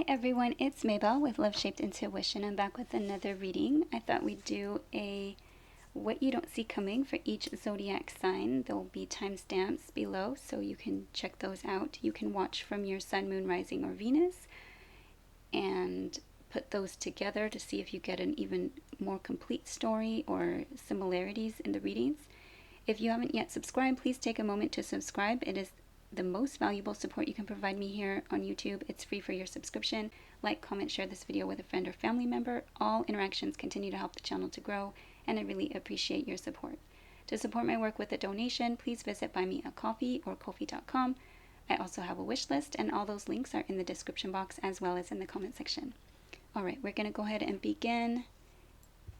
everyone, it's Maybell with Love Shaped Intuition. I'm back with another reading. I thought we'd do a what you don't see coming for each zodiac sign. There will be timestamps below so you can check those out. You can watch from your sun, moon, rising, or Venus and put those together to see if you get an even more complete story or similarities in the readings. If you haven't yet subscribed, please take a moment to subscribe. It is the most valuable support you can provide me here on YouTube. It's free for your subscription. Like, comment, share this video with a friend or family member. All interactions continue to help the channel to grow, and I really appreciate your support. To support my work with a donation, please visit Buy Me a Coffee or Ko-fi.com. I also have a wish list, and all those links are in the description box as well as in the comment section. Alright, we're going to go ahead and begin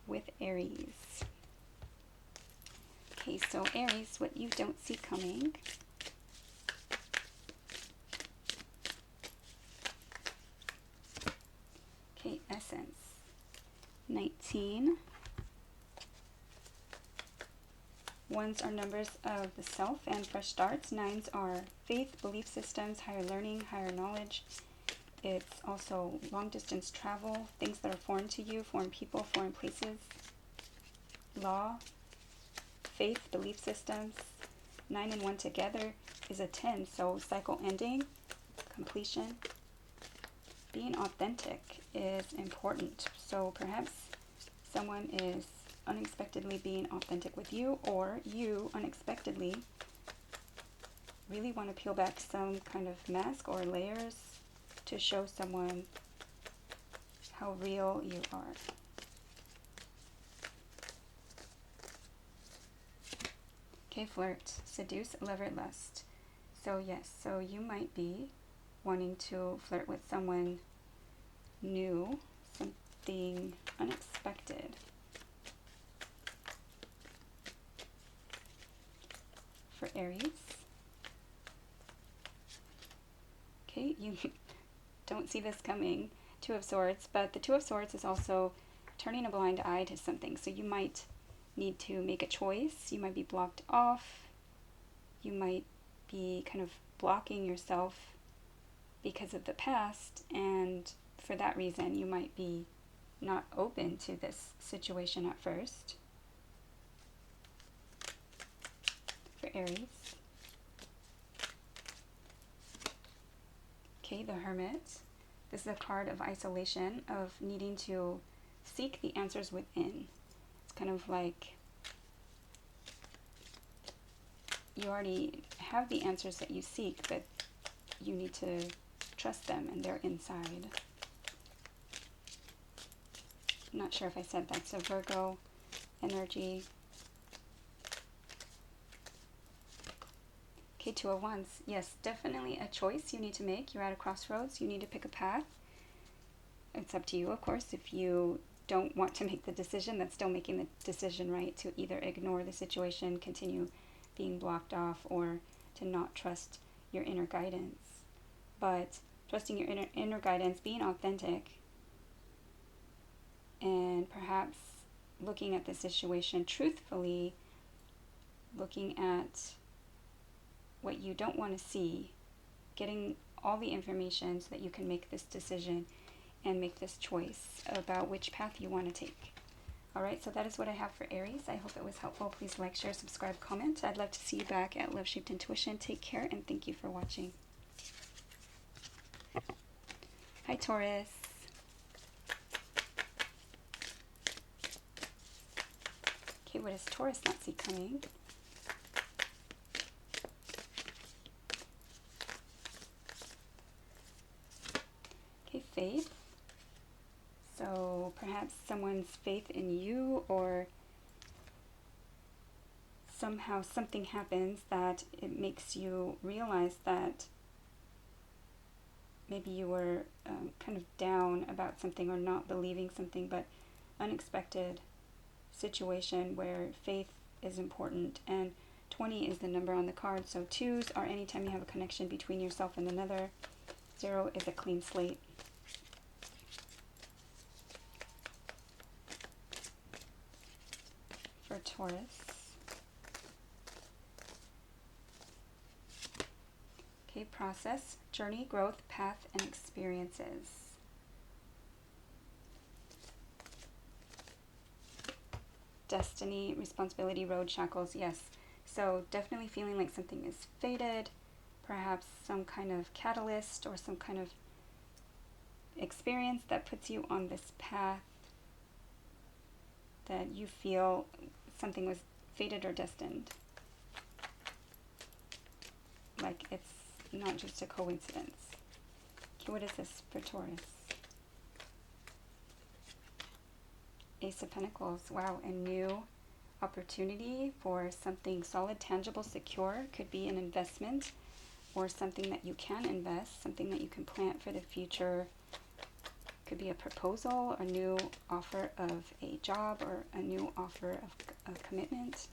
with Aries. Okay, so Aries, what you don't see coming. Okay, Essence. 19. Ones are numbers of the self and fresh starts. Nines are faith, belief systems, higher learning, higher knowledge. It's also long distance travel, things that are foreign to you, foreign people, foreign places. Law, faith, belief systems. 9 and 1 together is a 10, so cycle ending, completion. Being authentic is important, so perhaps someone is unexpectedly being authentic with you, or you unexpectedly really want to peel back some kind of mask or layers to show someone how real you are. Okay, flirt, seduce, lover, lust. So yes, so you might be wanting to flirt with someone new, something unexpected. For Aries. Okay, you don't see this coming, Two of Swords, but the Two of Swords is also turning a blind eye to something. So you might need to make a choice. You might be blocked off. You might be kind of blocking yourself because of the past, and for that reason you might be not open to this situation at first. For Aries. Okay, the Hermit. This is a card of isolation, of needing to seek the answers within. It's kind of like you already have the answers that you seek, but you need to trust them and they're inside. I'm not sure if I said that's a Virgo energy. Okay, Two of Wands. Yes, definitely a choice you need to make. You're at a crossroads. You need to pick a path. It's up to you, of course. If you don't want to make the decision, that's still making the decision, right? To either ignore the situation, continue being blocked off, or to not trust your inner guidance. But trusting your inner guidance, being authentic, and perhaps looking at the situation truthfully, looking at what you don't want to see, getting all the information so that you can make this decision and make this choice about which path you want to take. Alright, so that is what I have for Aries. I hope it was helpful. Please like, share, subscribe, comment. I'd love to see you back at Love Shaped Intuition. Take care, and thank you for watching. Hi, Taurus. Okay, what does Taurus not see coming? Okay, faith. So perhaps someone's faith in you, or somehow something happens that it makes you realize that maybe you were kind of down about something or not believing something, but unexpected situation where faith is important. And 20 is the number on the card, so 2s are anytime you have a connection between yourself and another. 0 is a clean slate. For Taurus. Okay, process, journey, growth, path, and experiences. destiny, responsibility, road, shackles, yes. So definitely feeling like something is fated, perhaps some kind of catalyst or some kind of experience that puts you on this path that you feel something was fated or destined. Like it's not just a coincidence. Okay, what is this for Taurus? Ace of Pentacles. Wow, a new opportunity for something solid, tangible, secure. Could be an investment or something that you can invest, something that you can plant for the future. Could be a proposal, a new offer of a job, or a new offer of a commitment.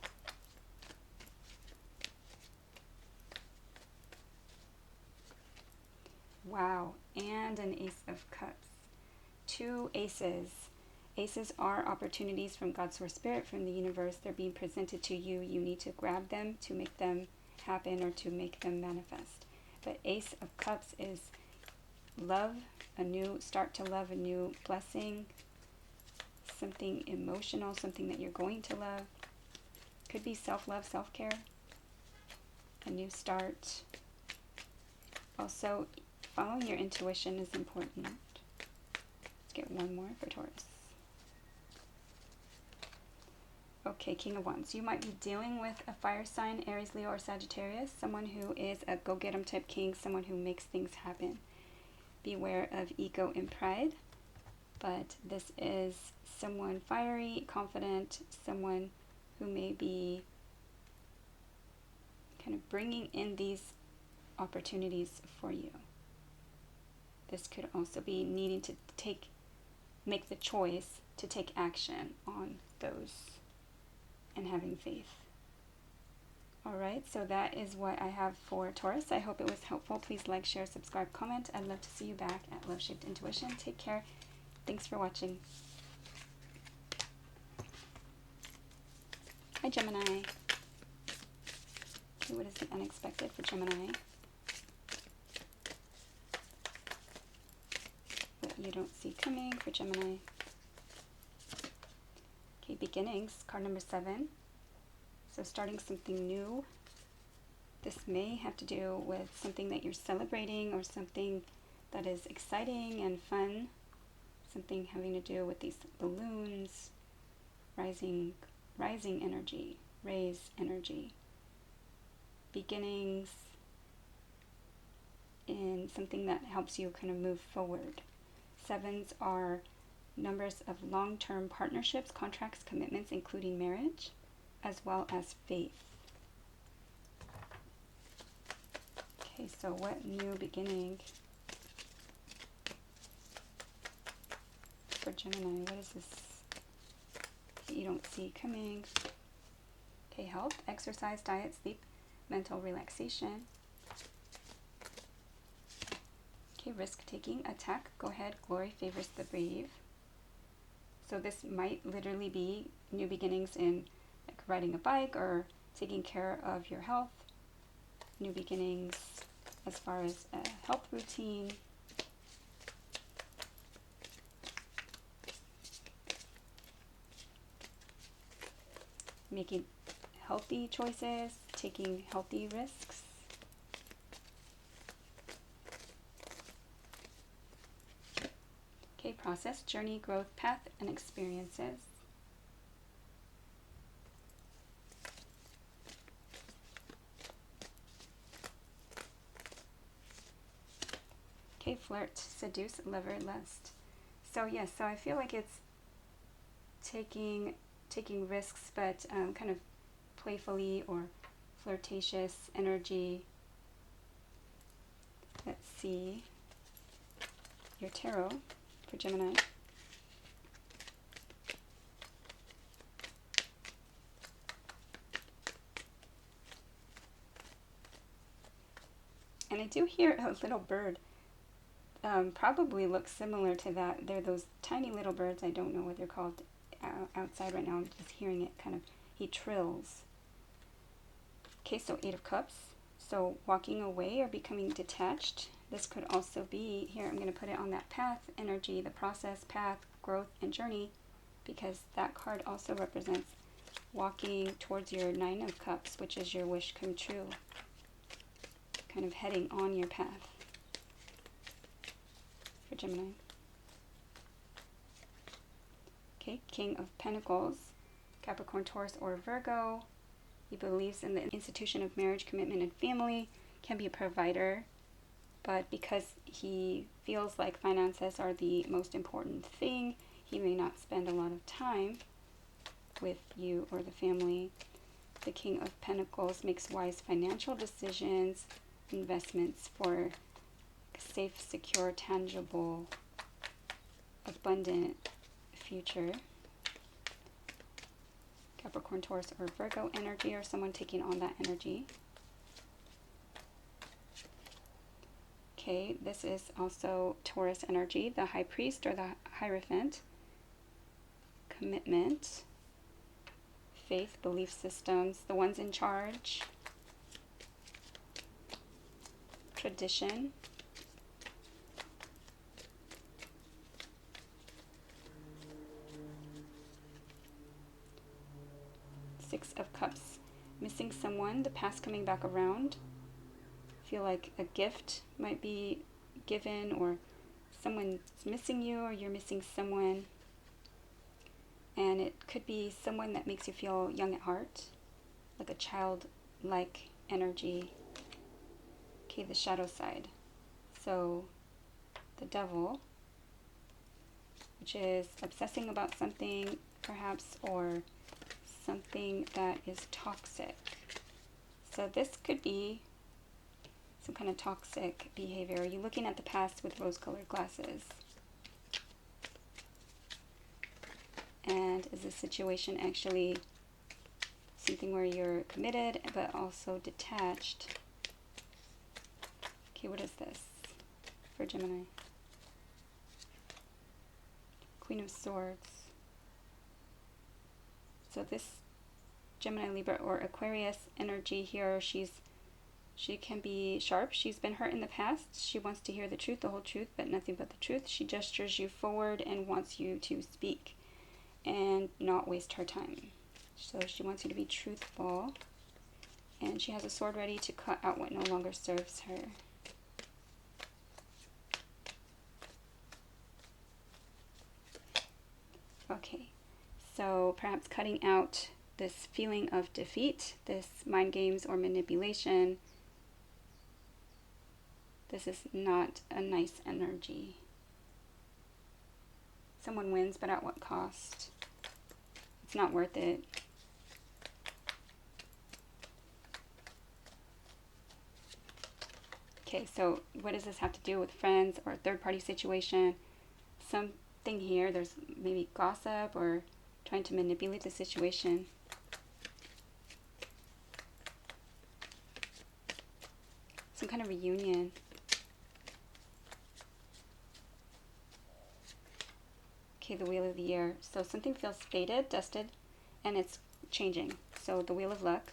Wow, and an Ace of Cups. 2 aces. Aces are opportunities from God's source spirit, from the universe. They're being presented to you. You need to grab them to make them happen or to make them manifest. But Ace of Cups is love, a new start to love, a new blessing, something emotional, something that you're going to love. Could be self-love, self-care, a new start. Also, following your intuition is important. Let's get one more for Taurus. Okay, King of Wands. You might be dealing with a fire sign, Aries, Leo, or Sagittarius. Someone who is a go-get-em type king, someone who makes things happen. Beware of ego and pride. But this is someone fiery, confident, someone who may be kind of bringing in these opportunities for you. This could also be needing to make the choice to take action on those and having faith. Alright, so that is what I have for Taurus. I hope it was helpful. Please like, share, subscribe, comment. I'd love to see you back at Love Shaped Intuition. Take care. Thanks for watching. Hi, Gemini. Okay, what is the unexpected for Gemini? What you don't see coming for Gemini. Okay, beginnings, card number 7. So starting something new. This may have to do with something that you're celebrating or something that is exciting and fun. Something having to do with these balloons, rising energy, raise energy. Beginnings in something that helps you kind of move forward. 7s are numbers of long-term partnerships, contracts, commitments, including marriage, as well as faith. Okay, so what new beginning for Gemini? What is this that you don't see coming? Okay, health, exercise, diet, sleep, mental relaxation. Okay, risk-taking, attack, go ahead, glory favors the brave. So this might literally be new beginnings in like riding a bike or taking care of your health. New beginnings as far as a health routine. Making healthy choices, taking healthy risks. Okay, process, journey, growth, path, and experiences. Okay, flirt, seduce, lover, lust. So yes, so I feel like it's taking risks, but kind of playfully or flirtatious energy. Let's see your tarot for Gemini. And I do hear a little bird. Probably looks similar to that. They're those tiny little birds. I don't know what they're called outside right now. I'm just hearing it kind of, he trills. Okay, so 8 of Cups. So walking away or becoming detached. This could also be, here I'm going to put it on that path energy, the process, path, growth, and journey, because that card also represents walking towards your Nine of Cups, which is your wish come true. Kind of heading on your path for Gemini. Okay, King of Pentacles, Capricorn, Taurus, or Virgo. He believes in the institution of marriage, commitment, and family. Can be a provider, but because he feels like finances are the most important thing, he may not spend a lot of time with you or the family. The King of Pentacles makes wise financial decisions, investments for a safe, secure, tangible, abundant future. Capricorn, Taurus, or Virgo energy, or someone taking on that energy. Okay, this is also Taurus energy, the High Priest or the Hierophant. Commitment, faith, belief systems, the ones in charge. Tradition. Six of Cups, missing someone, the past coming back around. Feel like a gift might be given, or someone's missing you, or you're missing someone. And it could be someone that makes you feel young at heart, like a childlike energy. Okay, the shadow side. So the Devil, which is obsessing about something perhaps, or something that is toxic. So this could be some kind of toxic behavior. Are you looking at the past with rose-colored glasses? And is this situation actually something where you're committed but also detached? Okay, what is this for Gemini? Queen of Swords. So this Gemini, Libra, or Aquarius energy here, she can be sharp. She's been hurt in the past. She wants to hear the truth, the whole truth, but nothing but the truth. She gestures you forward and wants you to speak and not waste her time. So she wants you to be truthful. And she has a sword ready to cut out what no longer serves her. Okay, so perhaps cutting out this feeling of defeat, this mind games or manipulation. This is not a nice energy. Someone wins, but at what cost? It's not worth it. Okay, so what does this have to do with friends or a third-party situation? Something here, there's maybe gossip or trying to manipulate the situation. Some kind of reunion. Okay, the Wheel of the Year. So something feels faded, dusted, and it's changing. So the Wheel of Luck.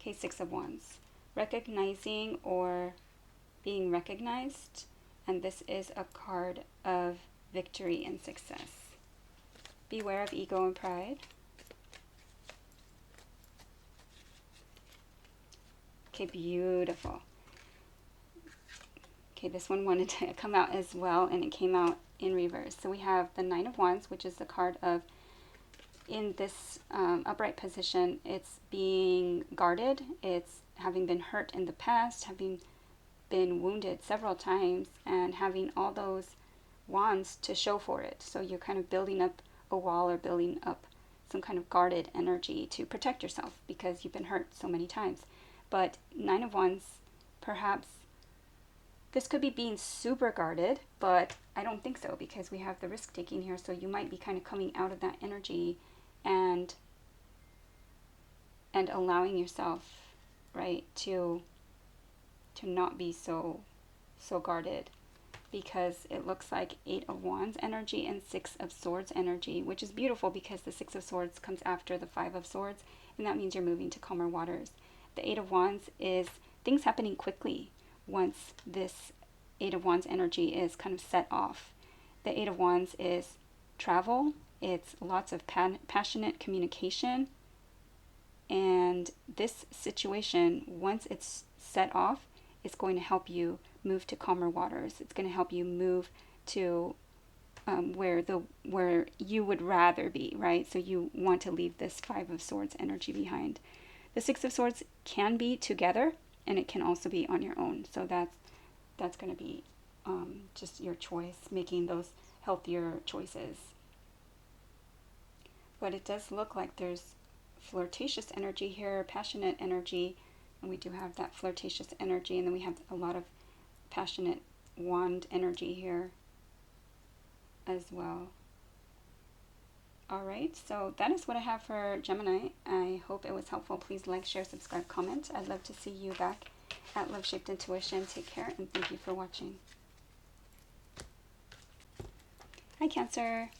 Okay, Six of Wands. Recognizing or being recognized. And this is a card of victory and success. Beware of ego and pride. Okay, beautiful. Okay, this one wanted to come out as well, and it came out in reverse. So we have the Nine of Wands, which is the card of, in this upright position, it's being guarded. It's having been hurt in the past, having been wounded several times, and having all those wands to show for it. So you're kind of building up a wall or building up some kind of guarded energy to protect yourself because you've been hurt so many times. But Nine of Wands, perhaps this could be being super guarded, but I don't think so because we have the risk taking here. So you might be kind of coming out of that energy and allowing yourself, right, to not be so guarded, because it looks like Eight of Wands energy and Six of Swords energy, which is beautiful because the Six of Swords comes after the Five of Swords, and that means you're moving to calmer waters. The Eight of Wands is things happening quickly once this Eight of Wands energy is kind of set off. The Eight of Wands is travel. It's lots of passionate communication. And this situation, once it's set off, it's going to help you move to calmer waters. It's going to help you move to where you would rather be, right? So you want to leave this Five of Swords energy behind. The Six of Swords can be together, and it can also be on your own. So that's going to be just your choice, making those healthier choices. But it does look like there's flirtatious energy here, passionate energy, and we do have that flirtatious energy, and then we have a lot of passionate wand energy here as well. All right, so that is what I have for Gemini. I hope it was helpful. Please like, share, subscribe, comment. I'd love to see you back at Love Shaped Intuition. Take care, and thank you for watching. Hi, Cancer.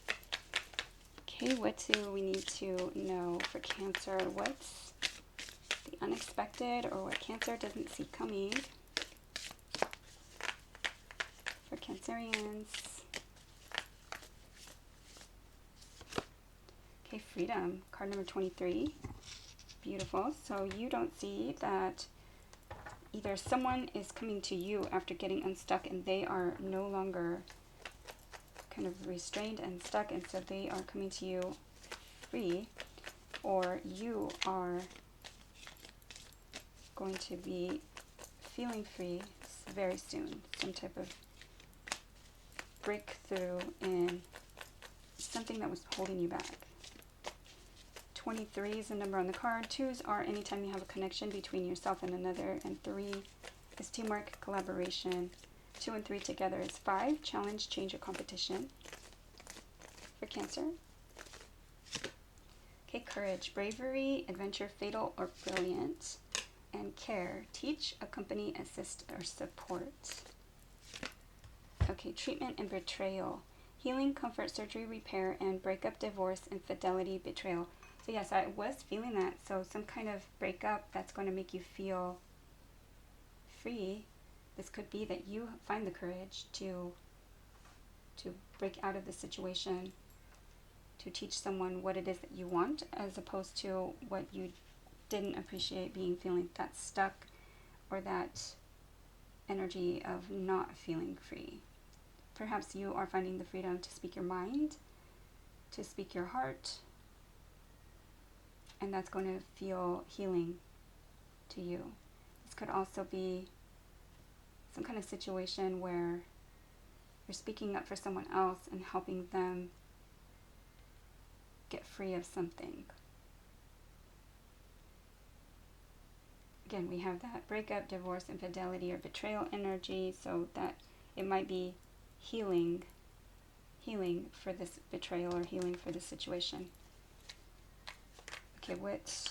Okay, what do we need to know for Cancer? What's the unexpected, or what Cancer doesn't see coming for Cancerians? Okay, freedom, card number 23. Beautiful. So you don't see that either someone is coming to you after getting unstuck and they are no longer kind of restrained and stuck, and so they are coming to you free, or you are going to be feeling free very soon. Some type of breakthrough in something that was holding you back. 23 is the number on the card. 2s are anytime you have a connection between yourself and another, and 3 is teamwork, collaboration. 2 and 3 together is 5, challenge, change, or competition for Cancer. Okay, courage, bravery, adventure, fatal, or brilliant. And care, teach, accompany, assist, or support. Okay, treatment and betrayal, healing, comfort, surgery, repair, and breakup, divorce, infidelity, betrayal. So yes, I was feeling that. So some kind of breakup that's going to make you feel free. This could be that you find the courage to break out of the situation, to teach someone what it is that you want, as opposed to what you didn't appreciate, feeling that stuck, or that energy of not feeling free. Perhaps you are finding the freedom to speak your mind, to speak your heart, and that's going to feel healing to you. This could also be some kind of situation where you're speaking up for someone else and helping them get free of something. Again, we have that breakup, divorce, infidelity, or betrayal energy, so that it might be healing for this betrayal, or healing for this situation. Okay, what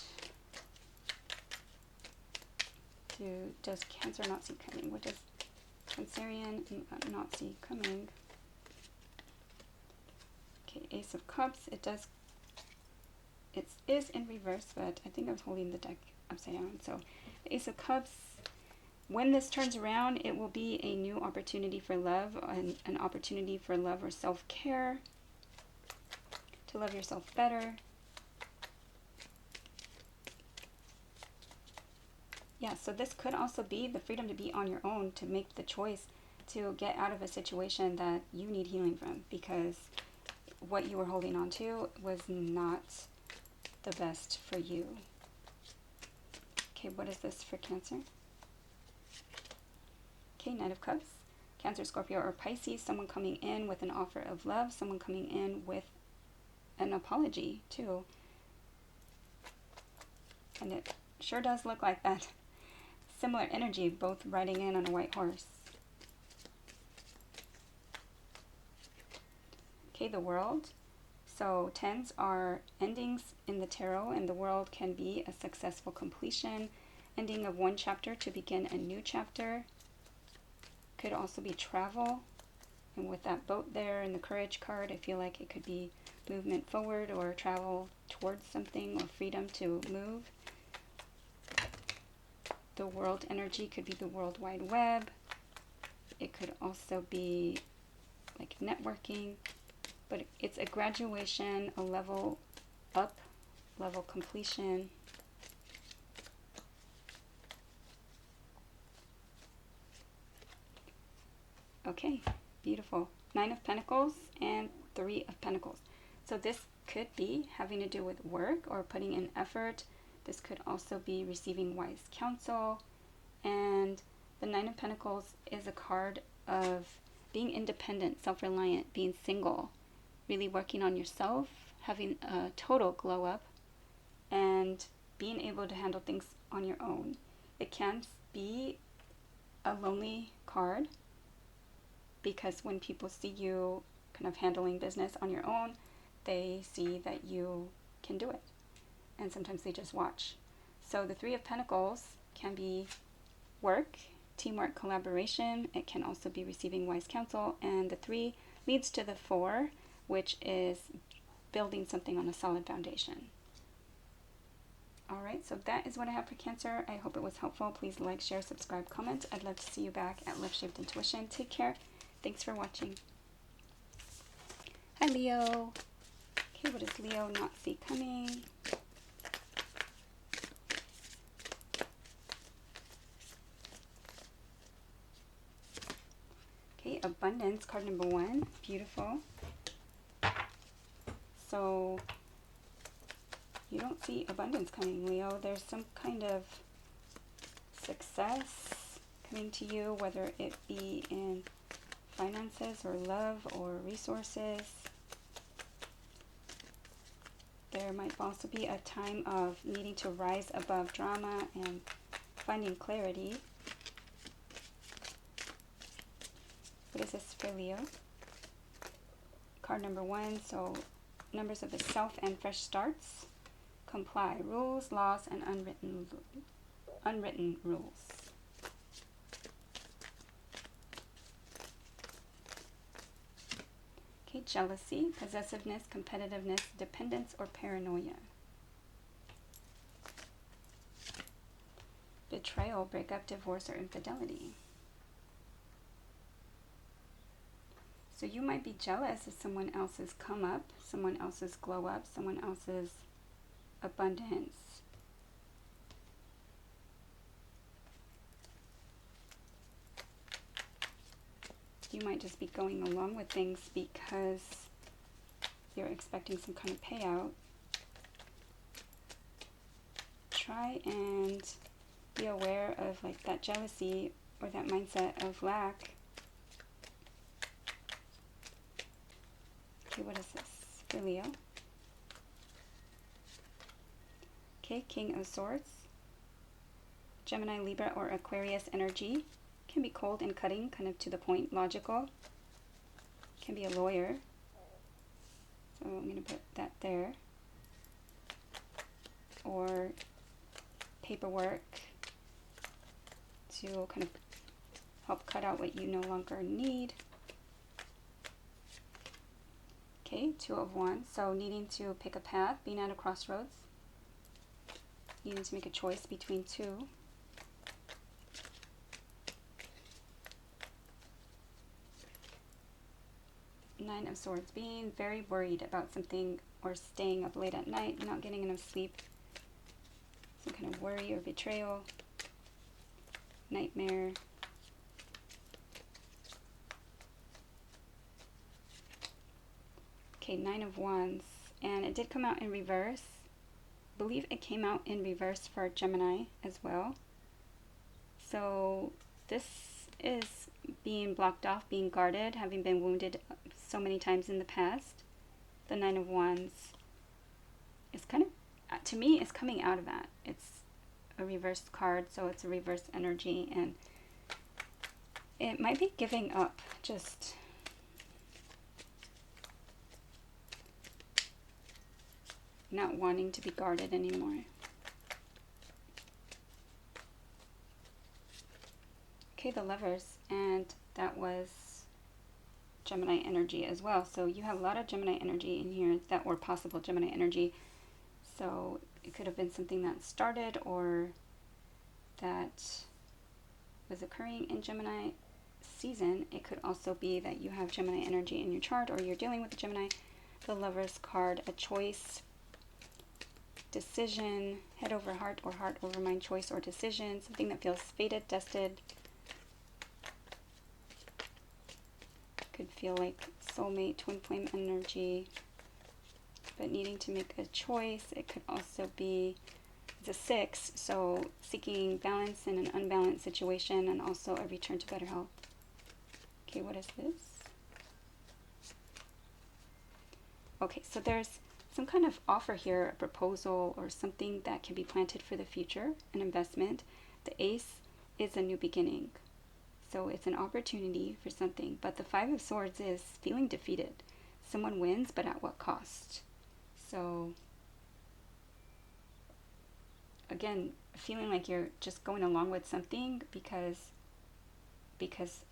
does Cancer not see coming? What does Cancerian not see coming? Okay, Ace of Cups. It is in reverse, but I think I was holding the deck upside down. So the Ace of Cups, when this turns around, it will be a new opportunity for love, an opportunity for love or self-care, to love yourself better. Yeah, so this could also be the freedom to be on your own, to make the choice to get out of a situation that you need healing from, because what you were holding on to was not the best for you. Okay, what is this for Cancer? Okay, Knight of Cups. Cancer, Scorpio, or Pisces, someone coming in with an offer of love, someone coming in with an apology too. And it sure does look like that. Similar energy, both riding in on a white horse. Okay, the World. So 10s are endings in the tarot, and the World can be a successful completion, ending of one chapter to begin a new chapter. Could also be travel, and with that boat there and the Courage card, I feel like it could be movement forward or travel towards something, or freedom to move. The World energy could be the World Wide Web. It could also be like networking. but it's a graduation, a level up, level completion. Okay, beautiful. 9 of Pentacles and 3 of Pentacles. So this could be having to do with work or putting in effort. This could also be receiving wise counsel. And the 9 of Pentacles is a card of being independent, self-reliant, being single, really working on yourself, having a total glow up, and being able to handle things on your own. It can be a lonely card, because when people see you kind of handling business on your own, they see that you can do it. And sometimes they just watch. So the 3 of Pentacles can be work, teamwork, collaboration. It can also be receiving wise counsel. And the 3 leads to the 4, which is building something on a solid foundation. All right, so that is what I have for Cancer. I hope it was helpful. Please like, share, subscribe, comment. I'd love to see you back at Love Shaped Intuition. Take care. Thanks for watching. Hi, Leo. Okay, what does Leo not see coming? Okay, abundance, card number 1. Beautiful. So you don't see abundance coming, Leo. There's some kind of success coming to you, whether it be in finances or love or resources. There might also be a time of needing to rise above drama and finding clarity. What is this for Leo? Card number 1, so numbers of the self and fresh starts. Comply. Rules, laws, and unwritten rules. Okay, jealousy, possessiveness, competitiveness, dependence, or paranoia. Betrayal, breakup, divorce, or infidelity. So you might be jealous of someone else's come up, someone else's glow up, someone else's abundance. You might just be going along with things because you're expecting some kind of payout. Try and be aware of like that jealousy or that mindset of lack. Okay, what is this for Leo? Okay, King of Swords. Gemini, Libra, or Aquarius energy. Can be cold and cutting, kind of to the point, logical. Can be a lawyer. So I'm going to put that there. Or paperwork to kind of help cut out what you no longer need. Okay, 2 of Wands. So needing to pick a path, being at a crossroads. Needing to make a choice between 2. 9 of Swords, being very worried about something or staying up late at night, not getting enough sleep. Some kind of worry or betrayal. Nightmare. Okay, 9 of Wands. And it did come out in reverse. I believe it came out in reverse for Gemini as well. So this is being blocked off, being guarded, having been wounded so many times in the past. The 9 of Wands is kind of, to me, is coming out of that. It's a reversed card, so it's a reverse energy, and it might be giving up, just not wanting to be guarded anymore. Okay, the Lovers, and that was Gemini energy as well. So you have a lot of Gemini energy in here, that or possible Gemini energy. So it could have been something that started or that was occurring in Gemini season. It could also be that you have Gemini energy in your chart, or you're dealing with a Gemini. The Lover's card, a choice, decision, head over heart or heart over mind, choice or decision, something that feels fated, destined. Could feel like soulmate, twin flame energy, but needing to make a choice. It could also be, it's a 6, so seeking balance in an unbalanced situation, and also a return to better health. Okay, what is this? Okay, so there's some kind of offer here, a proposal or something that can be planted for the future, an investment. The Ace is a new beginning. So it's an opportunity for something. But the Five of Swords is feeling defeated. Someone wins, but at what cost? So, again, feeling like you're just going along with something because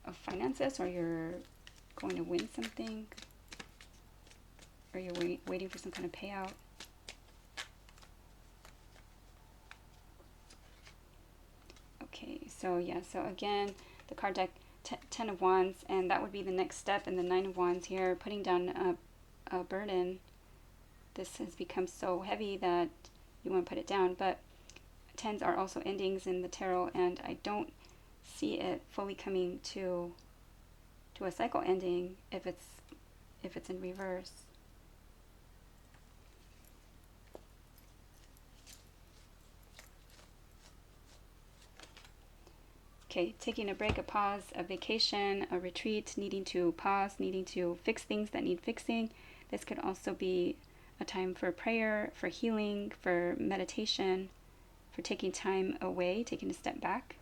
of finances, or you're going to win something, or you're waiting for some kind of payout. Okay, so yeah, so again, the card deck, 10 of Wands, and that would be the next step in the 9 of Wands here, putting down a burden. This has become so heavy that you want to put it down, but 10s are also endings in the tarot, and I don't see it fully coming to a cycle ending if it's in reverse. Okay, taking a break, a pause, a vacation, a retreat, needing to pause, needing to fix things that need fixing. This could also be a time for prayer, for healing, for meditation, for taking time away, taking a step back.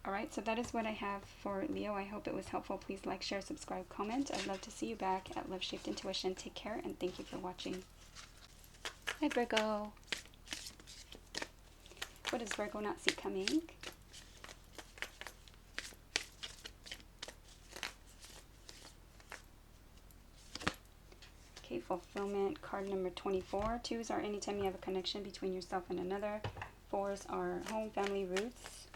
Alright, so that is what I have for Leo. I hope it was helpful. Please like, share, subscribe, comment. I'd love to see you back at Love Shaped Intuition. Take care, and thank you for watching. Hi, Virgo. What does Virgo not see coming? Okay, fulfillment, card number 24. 2s are anytime you have a connection between yourself and another. 4s are home, family, roots,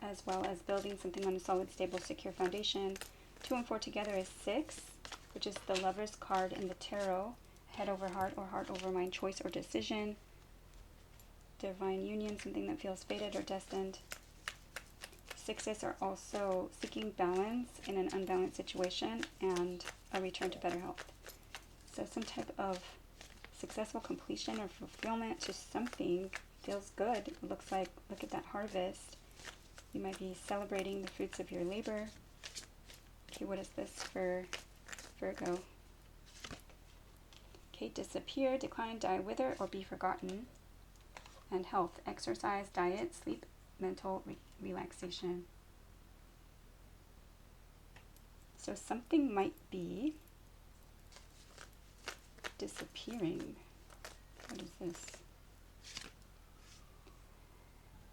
as well as building something on a solid, stable, secure foundation. 2 and 4 together is 6, which is the Lover's card in the tarot. Head over heart or heart over mind, choice or decision. Divine union, something that feels fated or destined. 6s are also seeking balance in an unbalanced situation and a return to better health. So some type of successful completion or fulfillment to something feels good. It looks like, look at that harvest. You might be celebrating the fruits of your labor. Okay, what is this for Virgo? Okay, disappear, decline, die, wither, or be forgotten. And health, exercise, diet, sleep, mental relaxation. So something might be disappearing. What is this?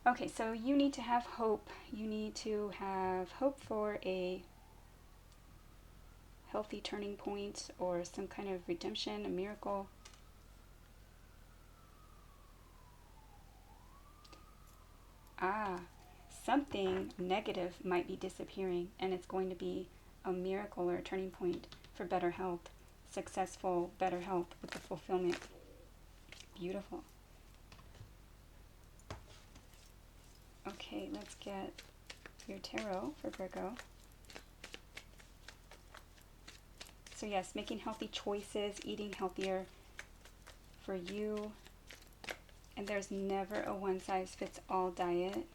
Okay, so you need to have hope. You need to have hope for a healthy turning point or some kind of redemption, a miracle. Something negative might be disappearing, and it's going to be a miracle or a turning point for better health, successful, better health with the fulfillment. Beautiful. Okay, let's get your tarot for Virgo. So yes, making healthy choices, eating healthier for you. And there's never a one-size-fits-all diet.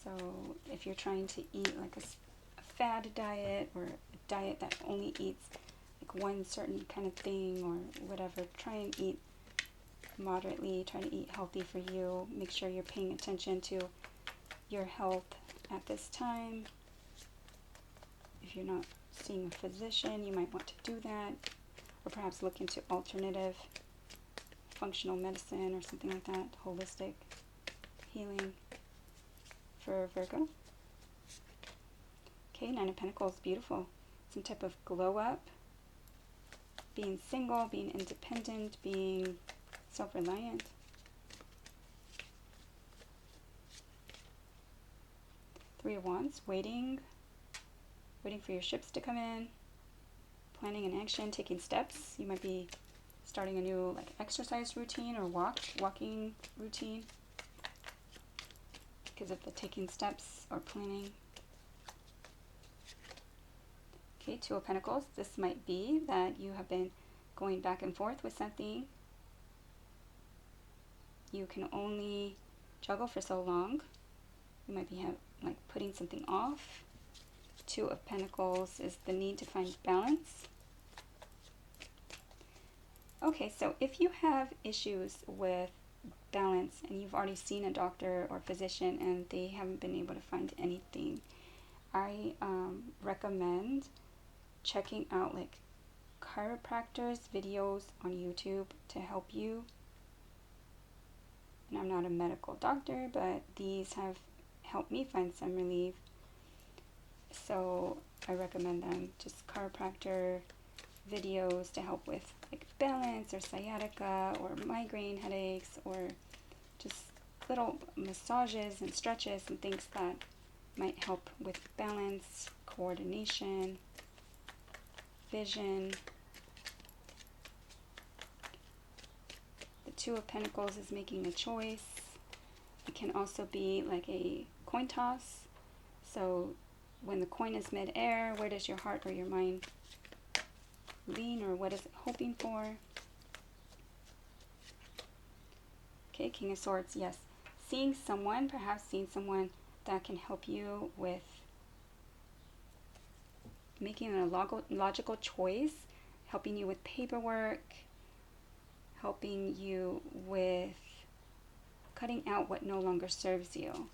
So if you're trying to eat like a fad diet, or a diet that only eats like one certain kind of thing or whatever, try and eat moderately, try to eat healthy for you. Make sure you're paying attention to your health at this time. If you're not seeing a physician, you might want to do that. Or perhaps look into alternative functional medicine or something like that, holistic healing for Virgo. Okay, 9 of Pentacles, beautiful. Some type of glow up, being single, being independent, being self-reliant. Three of Wands, waiting for your ships to come in, planning an action, taking steps. You might be starting a new like exercise routine or walking routine because of the taking steps or planning. Okay, Two of Pentacles. This might be that you have been going back and forth with something. You can only juggle for so long. You might be like putting something off. Two of Pentacles is the need to find balance. Okay, so if you have issues with balance and you've already seen a doctor or physician and they haven't been able to find anything, I recommend checking out like chiropractors videos on YouTube to help you. And I'm not a medical doctor, but these have helped me find some relief. So I recommend them, just chiropractor videos to help with like balance or sciatica or migraine headaches, or just little massages and stretches and things that might help with balance, coordination, vision. The Two of Pentacles is making a choice. It can also be like a coin toss. So when the coin is mid-air, where does your heart or your mind lean, or what is it hoping for? Okay, King of Swords, yes. Perhaps seeing someone that can help you with making a logical choice, helping you with paperwork, helping you with cutting out what no longer serves you.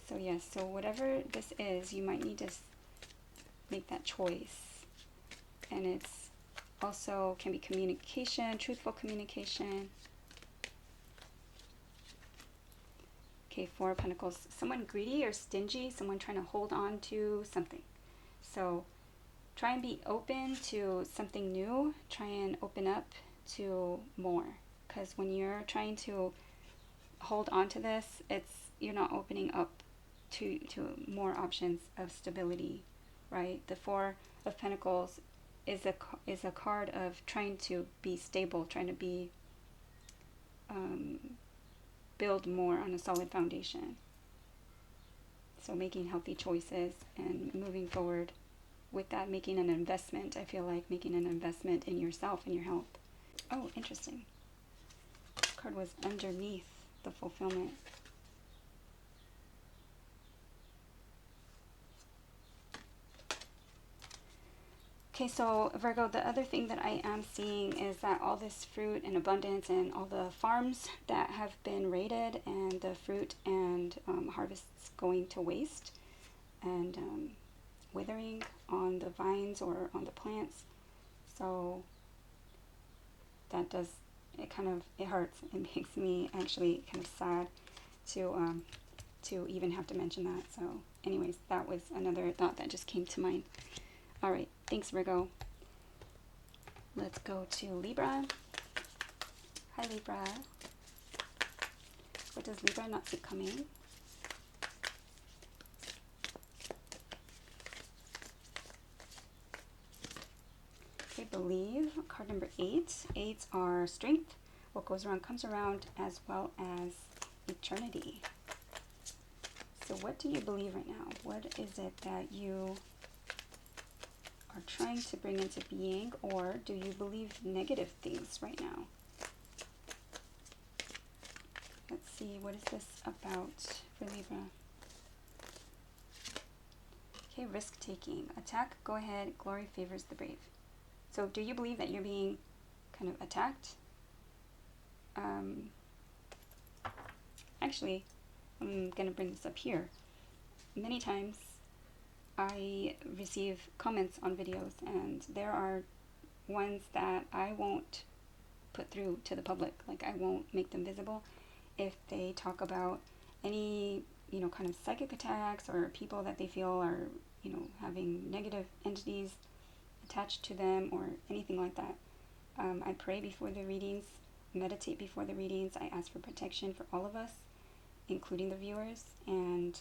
So yes, so whatever this is, you might need to make that choice. And it's also can be communication, truthful communication. Okay, Four of Pentacles, someone greedy or stingy, someone trying to hold on to something. So try and be open to something new. Try and open up to more. Because when you're trying to hold on to this, you're not opening up to more options of stability, right? The Four of Pentacles is a card of trying to be stable, trying to be build more on a solid foundation. So making healthy choices and moving forward with that, making an investment. I feel like making an investment in yourself and your health. Oh, interesting. This card was underneath the fulfillment. Okay, so Virgo, the other thing that I am seeing is that all this fruit and abundance and all the farms that have been raided and the fruit and harvests going to waste and withering on the vines or on the plants. So that does, it hurts. It makes me actually kind of sad to even have to mention that. So anyways, that was another thought that just came to mind. All right, thanks, Virgo. Let's go to Libra. Hi, Libra. What does Libra not see coming? Okay, believe. Card number 8. 8s are strength. What goes around comes around, as well as eternity. So what do you believe right now? What is it that you are trying to bring into being, or do you believe negative things right now? Let's see, what is this about for Libra? Okay, risk-taking. Attack, go ahead, glory favors the brave. So do you believe that you're being kind of attacked? Actually, I'm going to bring this up here. Many times I receive comments on videos, and there are ones that I won't put through to the public. Like, I won't make them visible if they talk about any, kind of psychic attacks or people that they feel are, having negative entities attached to them or anything like that. I pray before the readings, meditate before the readings. I ask for protection for all of us, including the viewers. And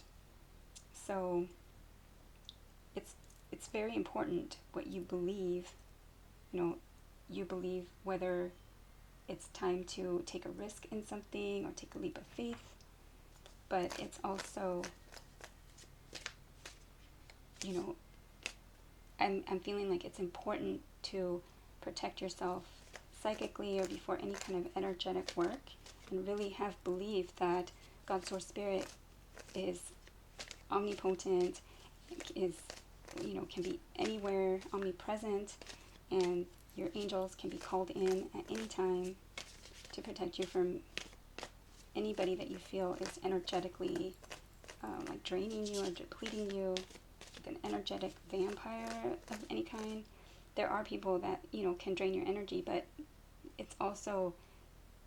so it's very important what you believe. You know, you believe whether it's time to take a risk in something or take a leap of faith, but it's also, you know, I'm feeling like it's important to protect yourself psychically or before any kind of energetic work, and really have belief that God's Source Spirit is omnipotent, is, you know, can be anywhere, omnipresent, and your angels can be called in at any time to protect you from anybody that you feel is energetically like draining you or depleting you, like an energetic vampire of any kind. There are people that, you know, can drain your energy, but it's also,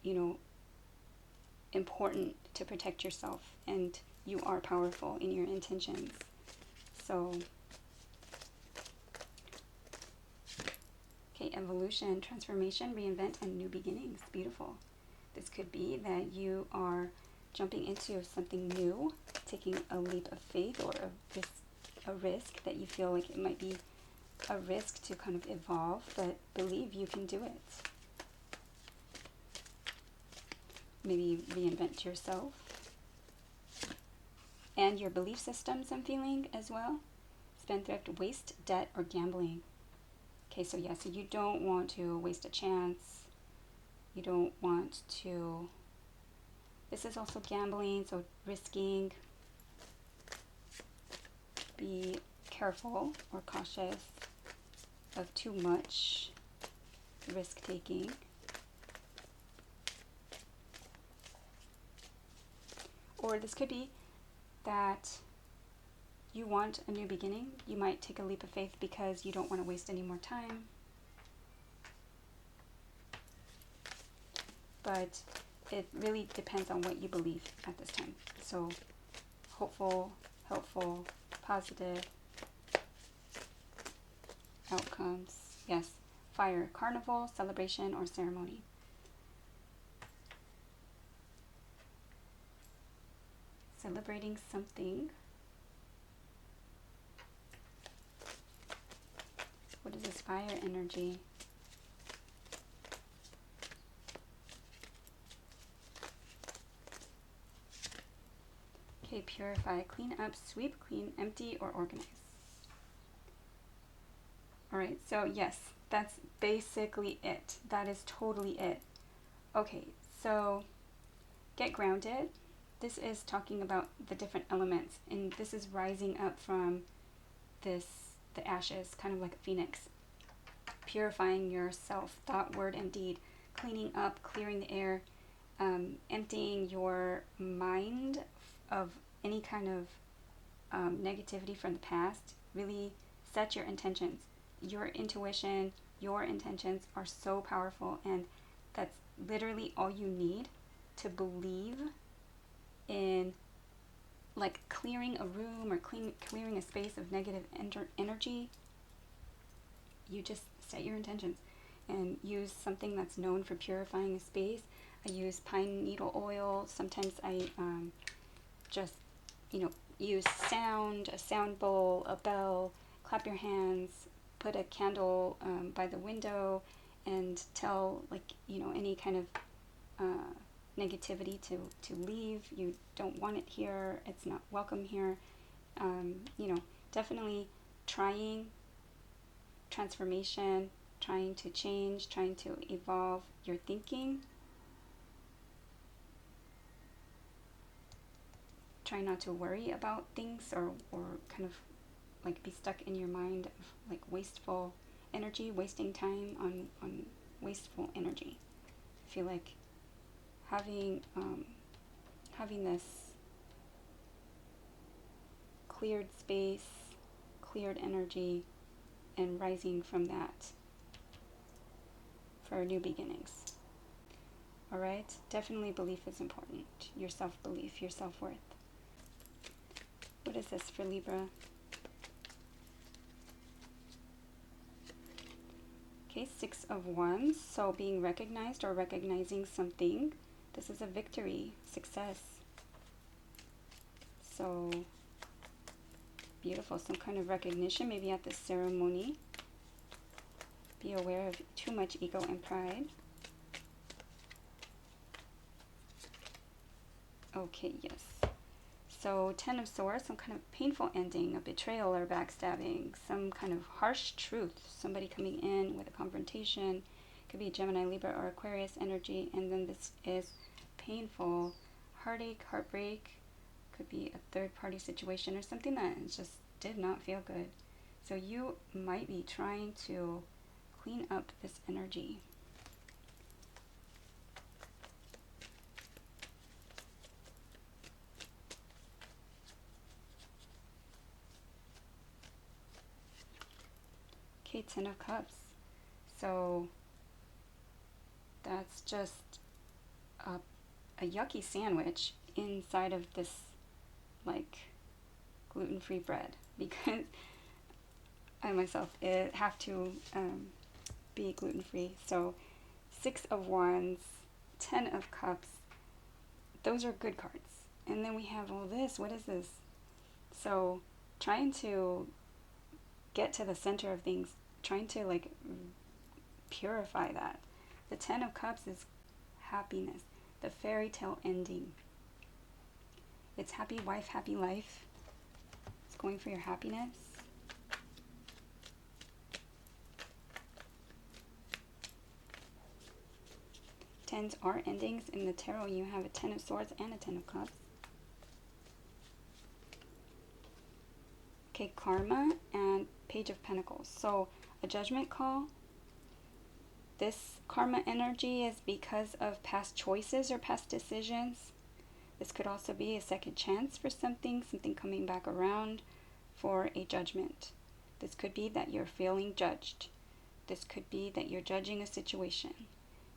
you know, important to protect yourself, and you are powerful in your intentions. So, okay, evolution, transformation, reinvent, and new beginnings. Beautiful. This could be that you are jumping into something new, taking a leap of faith, or a risk that you feel like it might be a risk to kind of evolve, but believe you can do it. Maybe reinvent yourself and your belief systems, I'm feeling as well. Spendthrift, waste, debt, or gambling. Okay, so yeah, so you don't want to waste a chance. You don't want to, this is also gambling, so risking. Be careful or cautious of too much risk-taking. Or this could be that you want a new beginning. You might take a leap of faith because you don't want to waste any more time. But it really depends on what you believe at this time. So hopeful, helpful, positive outcomes. Yes, fire, carnival, celebration, or ceremony. Celebrating something. What is this fire energy? Okay, purify, clean up, sweep, clean, empty, or organize. Alright, so yes, that's basically it. That is totally it. Okay, so get grounded. This is talking about the different elements, and this is rising up from the ashes, kind of like a phoenix. Purifying yourself, thought, word, and deed. Cleaning up, clearing the air, emptying your mind of any kind of negativity from the past. Really set your intentions. Your intuition, your intentions are so powerful, and that's literally all you need to believe in, like clearing a room or clearing a space of negative energy. You just set your intentions and use something that's known for purifying a space. I use pine needle oil. Sometimes I just, you know, use sound, a sound bowl, a bell, clap your hands, put a candle by the window, and tell, like, you know, any kind of negativity to leave. You don't want it here. It's not welcome here. You know, definitely trying transformation, trying to change, trying to evolve your thinking. Try not to worry about things or kind of like be stuck in your mind of like wasteful energy, wasting time on wasteful energy. I feel like having this cleared space, cleared energy, and rising from that for new beginnings. Alright, definitely belief is important. Your self-belief, your self-worth. What is this for Libra? Okay, Six of Wands. So being recognized or recognizing something. This is a victory, success. So beautiful, some kind of recognition, maybe at the ceremony. Be aware of too much ego and pride. Okay, yes. So Ten of Swords, some kind of painful ending, a betrayal or backstabbing, some kind of harsh truth, somebody coming in with a confrontation. Could be Gemini, Libra, or Aquarius energy. And then this is painful, heartache, heartbreak. Could be a third-party situation or something that just did not feel good. So you might be trying to clean up this energy. Okay, Ten of Cups. So that's just a yucky sandwich inside of this like gluten-free bread, because I myself have to be gluten-free. So Six of Wands, Ten of Cups, those are good cards. And then we have all this. What is this? So trying to get to the center of things, trying to like purify that. The Ten of Cups is happiness, the fairy tale ending. It's happy wife, happy life. It's going for your happiness. Tens are endings. In the tarot, you have a Ten of Swords and a Ten of Cups. Okay, Karma and Page of Pentacles. So a judgment call. This karma energy is because of past choices or past decisions. This could also be a second chance for something coming back around for a judgment. This could be that you're feeling judged. This could be that you're judging a situation.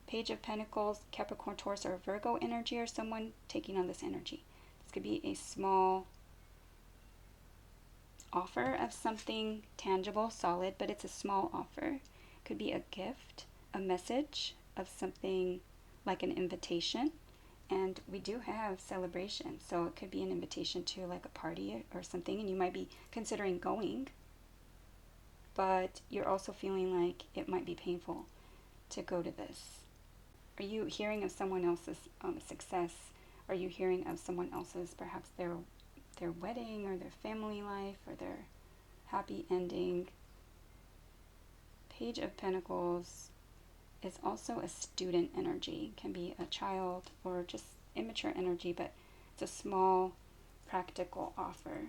Page of Pentacles, Capricorn, Taurus, or Virgo energy, or someone taking on this energy. This could be a small offer of something tangible, solid, but it's a small offer. It could be a gift, a message of something like an invitation. And we do have celebration, so it could be an invitation to like a party or something, and you might be considering going, but you're also feeling like it might be painful to go to this. Are you hearing of someone else's success? Are you hearing of someone else's, perhaps their wedding or their family life or their happy ending? Page of Pentacles is also a student energy. It can be a child or just immature energy, but it's a small practical offer.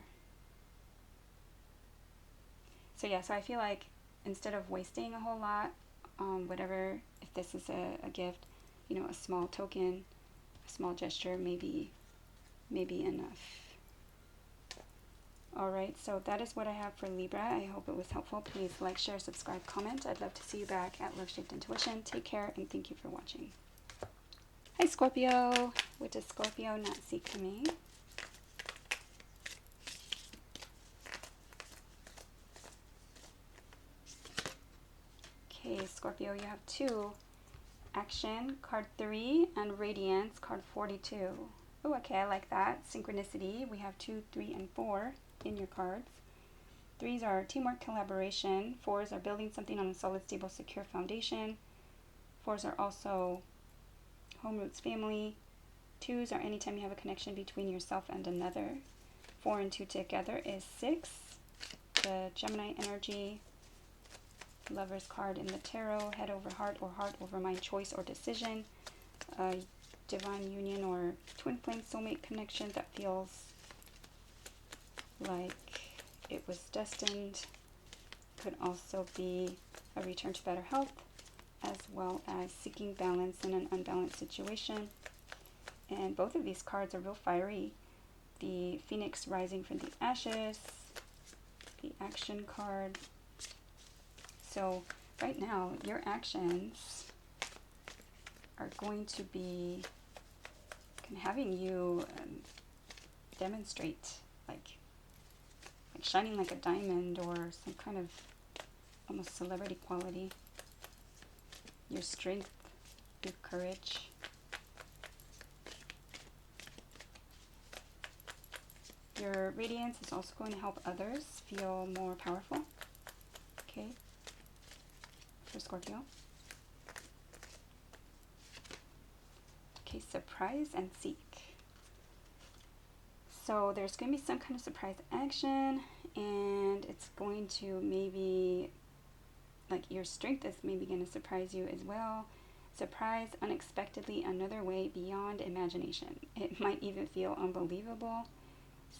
So yeah, so I feel like instead of wasting a whole lot on whatever, if this is a gift, you know, a small token, a small gesture, maybe enough. Alright, so that is what I have for Libra. I hope it was helpful. Please like, share, subscribe, comment. I'd love to see you back at Love Shaped Intuition. Take care, and thank you for watching. Hi Scorpio! What does Scorpio not see coming? Okay, Scorpio, you have 2. Action, card 3, and Radiance, card 42. Oh, okay, I like that. Synchronicity, we have 2, 3, and 4 in your cards. 3s are teamwork, collaboration. 4s are building something on a solid, stable, secure foundation. 4s are also home roots, family. 2s are anytime you have a connection between yourself and another. 4 and 2 together is 6. The Gemini energy, Lover's card in the tarot, head over heart or heart over mind, choice or decision. Divine union or twin flame soulmate connection that feels like it was destined. Could also be a return to better health, as well as seeking balance in an unbalanced situation. And both of these cards are real fiery. The Phoenix rising from the ashes, the action card. So right now, your actions are going to be having you demonstrate like shining like a diamond, or some kind of almost celebrity quality. your strength, your courage. Your radiance is also going to help others feel more powerful, okay, for Scorpio. Okay, surprise and seek. So there's going to be some kind of surprise action, and it's going to maybe, like, your strength is maybe going to surprise you as well. Surprise unexpectedly another way beyond imagination. It might even feel unbelievable.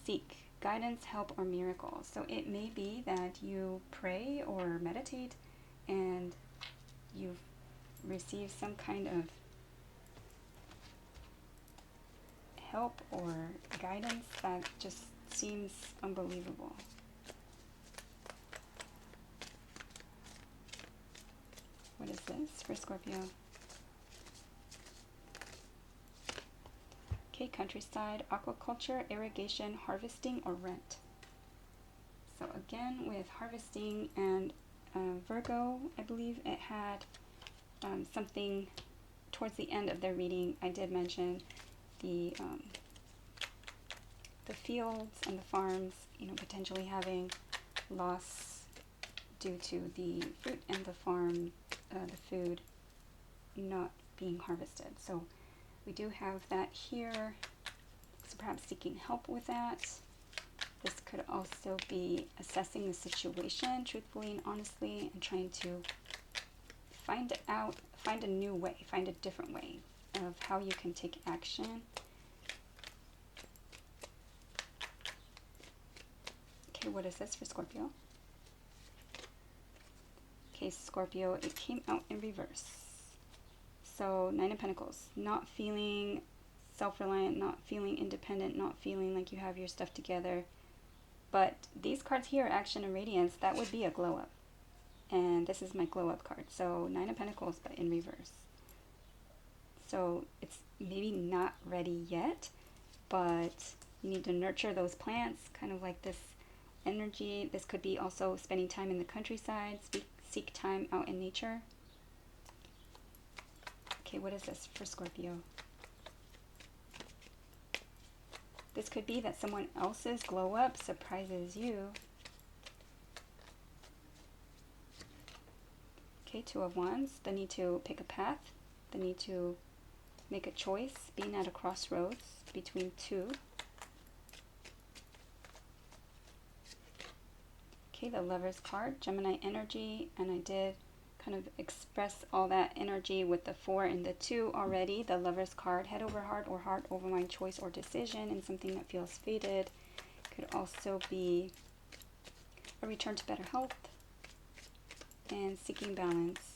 Seek guidance, help, or miracle. So it may be that you pray or meditate and you've received some kind of help or guidance that just seems unbelievable. What is this for Scorpio? Okay, countryside, aquaculture, irrigation, harvesting, or rent. So again, with harvesting and Virgo, I believe it had something towards the end of their reading. I did mention the fields and the farms, potentially having loss due to the fruit and the farm, the food not being harvested. So we do have that here, so perhaps seeking help with that. This could also be assessing the situation truthfully and honestly and trying to find a new way, find a different way of how you can take action. Okay, what is this for Scorpio? Okay, Scorpio, it came out in reverse. So, Nine of Pentacles, not feeling self-reliant, not feeling independent, not feeling like you have your stuff together. But these cards here, Action and Radiance, that would be a glow-up. And this is my glow-up card. So, Nine of Pentacles, but in reverse. So, it's maybe not ready yet, but you need to nurture those plants, kind of like this energy. This could be also spending time in the countryside, seek time out in nature. Okay, what is this for Scorpio? This could be that someone else's glow up surprises you. Okay, Two of Wands, the need to pick a path, the need to make a choice, being at a crossroads between two. Okay, the Lover's card, Gemini energy, and I did kind of express all that energy with the 4 and the 2 already. The Lover's card, head over heart or heart over mind, choice or decision, and something that feels fated. Could also be a return to better health and seeking balance.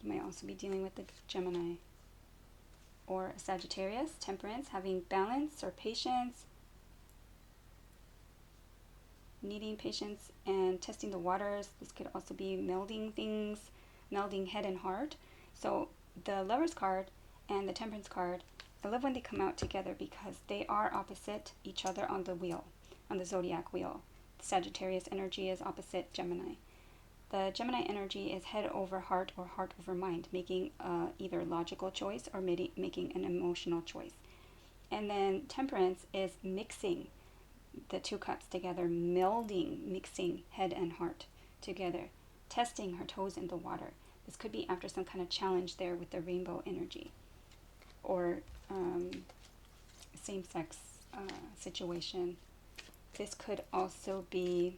You might also be dealing with the Gemini or a Sagittarius, temperance, having balance or patience, needing patience and testing the waters. This could also be melding things, melding head and heart. So the Lover's card and the Temperance card, I love when they come out together because they are opposite each other on the wheel, on the zodiac wheel. The Sagittarius energy is opposite Gemini. The Gemini energy is head over heart or heart over mind, making either logical choice or making an emotional choice. And then Temperance is mixing the 2 cups together, melding, mixing head and heart together, testing her toes in the water. This could be after some kind of challenge there with the rainbow energy or same-sex situation. This could also be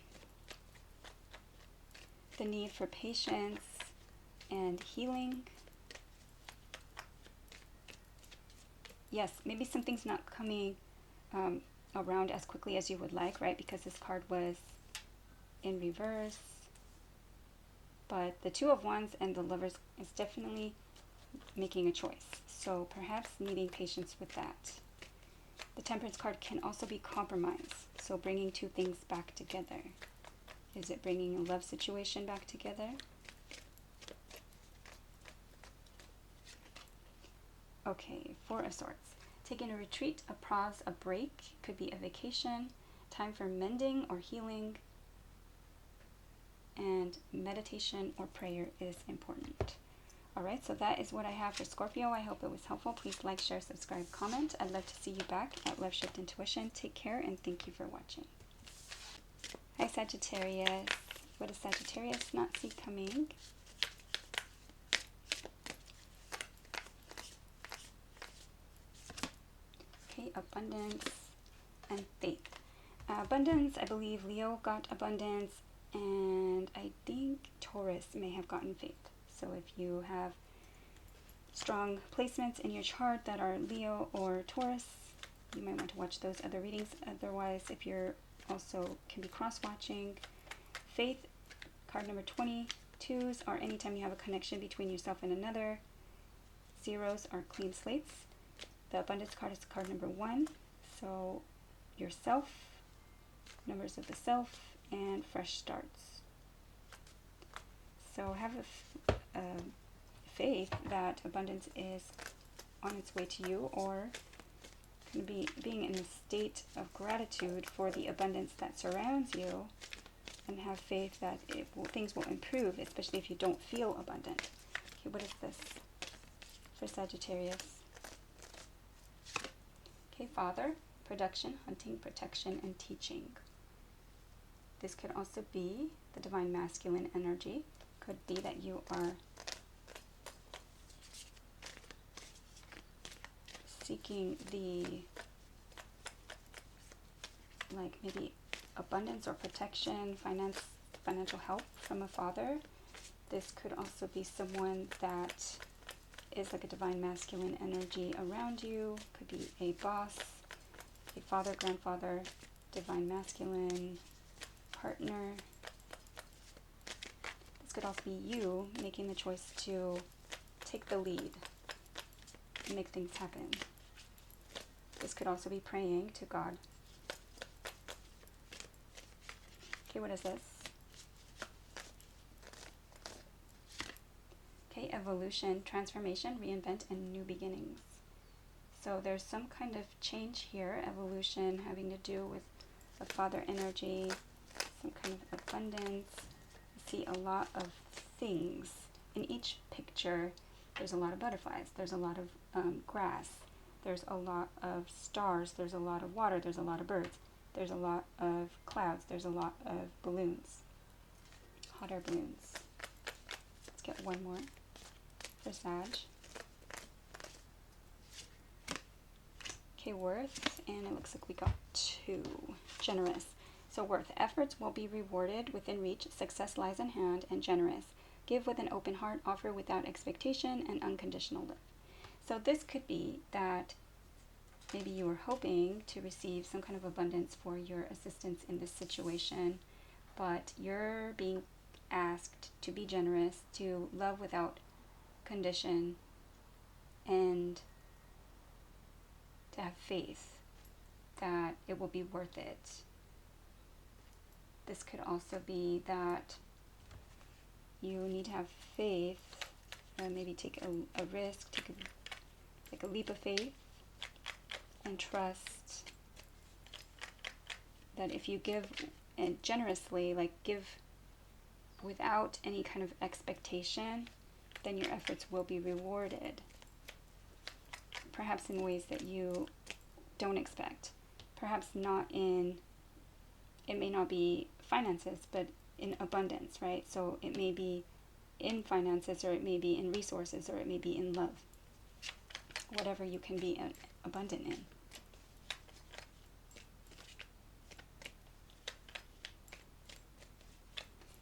the need for patience and healing. Yes, maybe something's not coming around as quickly as you would like, right? Because this card was in reverse. But the Two of Wands and the Lovers is definitely making a choice. So perhaps needing patience with that. The Temperance card can also be compromise. So bringing 2 things back together. Is it bringing a love situation back together? Okay, Four of Swords. Taking a retreat, a pause, a break. Could be a vacation. Time for mending or healing. and meditation or prayer is important. Alright, so that is what I have for Scorpio. I hope it was helpful. Please like, share, subscribe, comment. I'd love to see you back at Love Shift Intuition. Take care and thank you for watching. Hi Sagittarius. What does Sagittarius not see coming? Okay, abundance and faith. Abundance, I believe Leo got abundance, and I think Taurus may have gotten faith. So if you have strong placements in your chart that are Leo or Taurus, you might want to watch those other readings. Otherwise, if you're also can be cross-watching, faith, card number 20. 2s are anytime you have a connection between yourself and another. 0s are clean slates. The abundance card is card number 1. So yourself, numbers of the self, and fresh starts. So have a faith that abundance is on its way to you, or can be being in a state of gratitude for the abundance that surrounds you, and have faith that things will improve, especially if you don't feel abundant. Okay, what is this for Sagittarius? Okay, father, production, hunting, protection, and teaching. This could also be the divine masculine energy. Could be that you are seeking the, like maybe abundance or protection, financial help from a father. This could also be someone that is like a divine masculine energy around you. Could be a boss, a father, grandfather, divine masculine partner. This could also be you making the choice to take the lead and make things happen. This could also be praying to God. Okay, what is this? Okay, evolution, transformation, reinvent, and new beginnings. So there's some kind of change here, evolution having to do with the father energy, some kind of abundance. I see a lot of things. In each picture, there's a lot of butterflies, there's a lot of grass, there's a lot of stars, there's a lot of water, there's a lot of birds, there's a lot of clouds, there's a lot of balloons, hot air balloons. Let's get one more for Sag. Okay, worth, and it looks like we got 2. Generous. So worth, efforts will be rewarded within reach, success lies in hand, and generous. Give with an open heart, offer without expectation, and unconditional love. So this could be that maybe you were hoping to receive some kind of abundance for your assistance in this situation, but you're being asked to be generous, to love without condition, and to have faith that it will be worth it. This could also be that you need to have faith, maybe take a risk, take a leap of faith, and trust that if you give generously, like give without any kind of expectation, then your efforts will be rewarded. Perhaps in ways that you don't expect. Perhaps not in, it may not be finances, but in abundance, right? So it may be in finances, or it may be in resources, or it may be in love. Whatever you can be abundant in.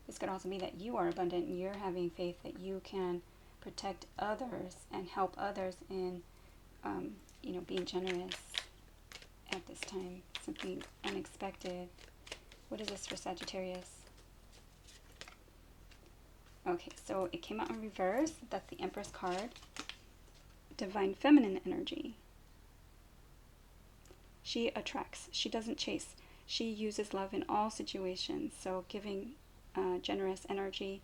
This could also be that you are abundant and you're having faith that you can protect others and help others in, being generous at this time. Something unexpected. What is this for Sagittarius? Okay, so it came out in reverse. That's the Empress card. Divine feminine energy. She attracts. She doesn't chase. She uses love in all situations. So giving generous energy,